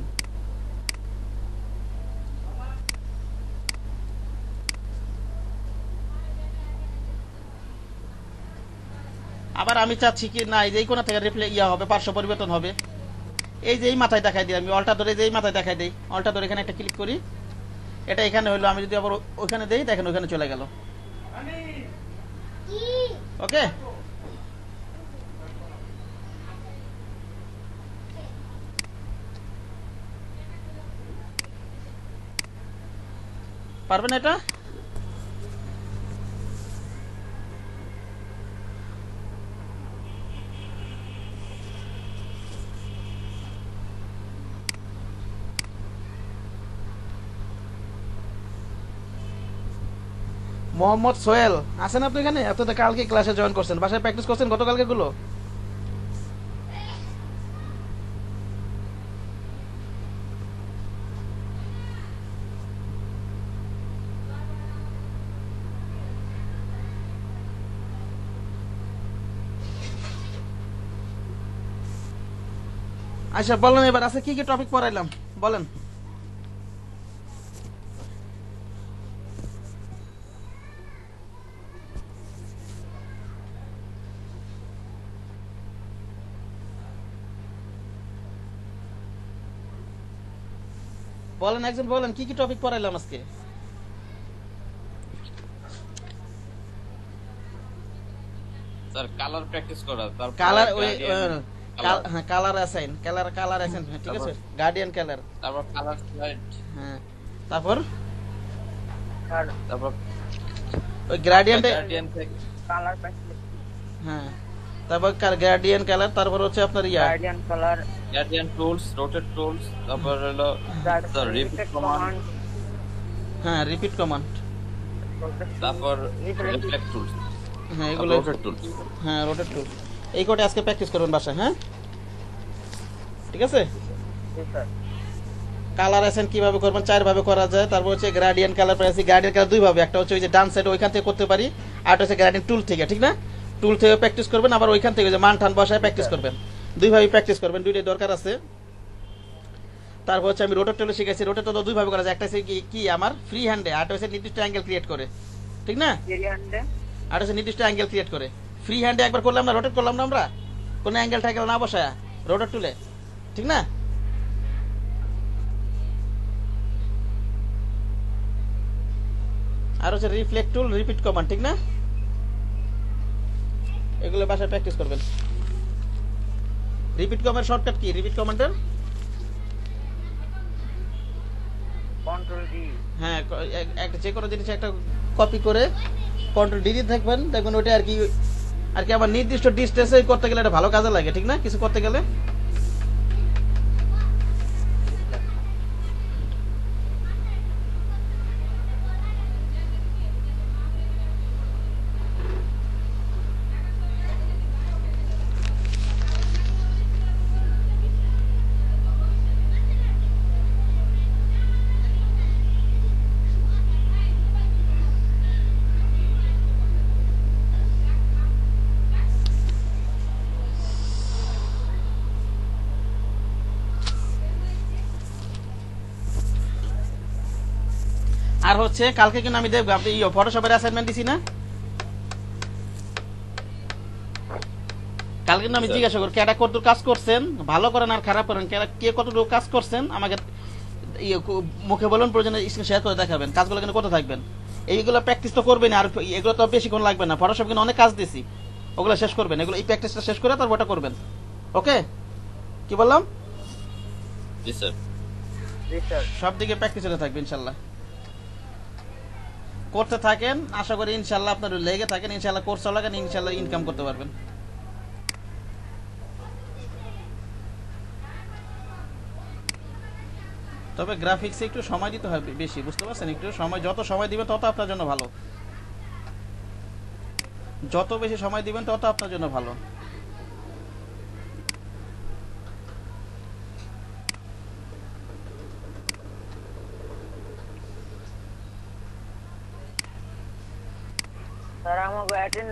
আবার আমি চাচ্ছি কি না এই যে কোণা থেকে রিফ্লেক্ট হবে, পার্শ্ব পরিবর্তন হবে, এই যে এই মাথায় দেখাই দিই, আমি অল্টা ধরে যে এই মাথায় দেখাই দিই, অল্টা ধরে এখানে একটা ক্লিক করি, এটা এখানে হলো, আমি যদি আবার ওখানে দেই দেখেন ওখানে চলে গেল। ওকে, পারবেন এটা? মোহাম্মদ সোহেল আছেন আপনি এখানে? আপনি তো কালকে ক্লাসে জয়েন করছেন, বাসায় প্র্যাকটিস করছেন গতকালকে গুলো? আচ্ছা বলেন এবার আছে কি কি টপিক পড়াইলাম বলেন। বলেন একজন বলেন কি কি টপিক পড়াইলাম আজকে। স্যার কালার প্র্যাকটিস করা, তারপর কালার ওই color, হ্যাঁ কালার অ্যাসাইন, কালার অ্যাসাইন, ঠিক আছে, গার্ডিয়ান কালার, তারপর কালার স্লাইড, হ্যাঁ তারপর আর তারপর ওই গ্রেডিয়েন্ট, গার্ডিয়ান থেকে কালার প্যাকেজ, হ্যাঁ তারপর গ্রেডিয়েন্ট কালার, তারপর হচ্ছে আপনার yeah guardian colour, guardian tools, rotate tools, তারপর হলো স্যার রিপিট কমান্ড, হ্যাঁ রিপিট কমান্ড, তারপর রিফ্লেক্ট টুলস, হ্যাঁ এগুলো, রোটেট টুলস। হ্যাঁ রোটেট টুল, এই কোডে আজকে প্র্যাকটিস করবেন বাসায়, হ্যাঁ ঠিক আছে। স্যার কালার অ্যাসাইন কিভাবে করবেন, 4 ভাবে করা যায়। তারপর হচ্ছে gradient colour pricey, gradient colour 2 ভাবে, একটা হচ্ছে ওই যে ডান সাইড ওইখান থেকে করতে পারি, আর একটা হচ্ছে গ্রেডিয়েন্ট টুল থেকে, ঠিক না, টুল থেকে প্র্যাকটিস করবেন, আবার ওইখান থেকে যে মান ঠান বসায় প্র্যাকটিস করবেন, 2 ভাবে প্র্যাকটিস করবেন, দুইটাই দরকার আছে। তারপর হচ্ছে আমি রোটেট টুল শিখেছি, রোটেট তো 2 ভাবে করা যায়, একটা হচ্ছে কি আমার ফ্রি হ্যান্ডে, আর একটা হচ্ছে নির্দিষ্ট অ্যাঙ্গেল ক্রিয়েট করে, ঠিক না, ভেরিয়েন্টে আর হচ্ছে নির্দিষ্ট অ্যাঙ্গেল ক্রিয়েট করে। ফ্রি হ্যান্ডে একবার করলাম না, রোটেট করলাম না আমরা, কোনো অ্যাঙ্গেল ট্যাঙ্গেল না বসায় রোটেট টুলে, ঠিক না। আর হচ্ছে রিফ্লেক্ট টুল, রিপিট কমান্ড, ঠিক না, এগুলো বাসায় প্র্যাকটিস করবেন। Repeat command shortcut key, repeat কমান্ডের কন্ট্রোল ডি, হ্যাঁ একটা যে কোনো জিনিস একটা কপি করে কন্ট্রোল ডি দিয়ে থাকবেন, দেখবেন ওটা আর কি আমার নির্দিষ্ট ডিস্টেন্সে করতে গেলে এটা ভালো কাজে লাগে, ঠিক না, কিছু করতে গেলে। আর হচ্ছে কালকে কিন্তু আমি দেখবো আপনি ফটোশপের অ্যাসাইনমেন্ট দিছি না, কালকে কিন্তু আমি জিজ্ঞাসা করি কেটা কতটুকু কাজ করছেন, ভালো করেন আর খারাপ করেন, কে কতটুকু কাজ করছেন আমাকে মুখে বলুন, প্রয়োজনে স্ক্রিন শেয়ার করে দেখাবেন, কাজগুলো কিন্তু করতে থাকবেন। এইগুলো প্র্যাকটিস তো করবেন, আর এগুলো তো বেশিক্ষণ লাগবে না, ফটোশপ কিন্তু অনেক কাজ দিছি, ওগুলো শেষ করবেন, এগুলো এই প্র্যাকটিসটা শেষ করে তারপর ওটা করবেন। ওকে, কি বললাম? জি স্যার। জি স্যার, সব দিকে প্র্যাকটিস হতে থাকবে ইনশাল্লাহ, করতে থাকেন, আশা করি ইনশাল্লাহ আপনার লেগে থাকেন, ইনশাল্লাহ কোর্স চালাকেন, ইনশাল্লাহ ইনকাম করতে পারবেন। তবে গ্রাফিক্সে একটু সময় দিতে হবে বেশি, বুঝতে পারছেন, একটু সময়, যত সময় দিবেন তত আপনার জন্য ভালো, যত বেশি সময় দিবেন তত আপনার জন্য ভালো। স্যার আমাকে অ্যাটেন্ড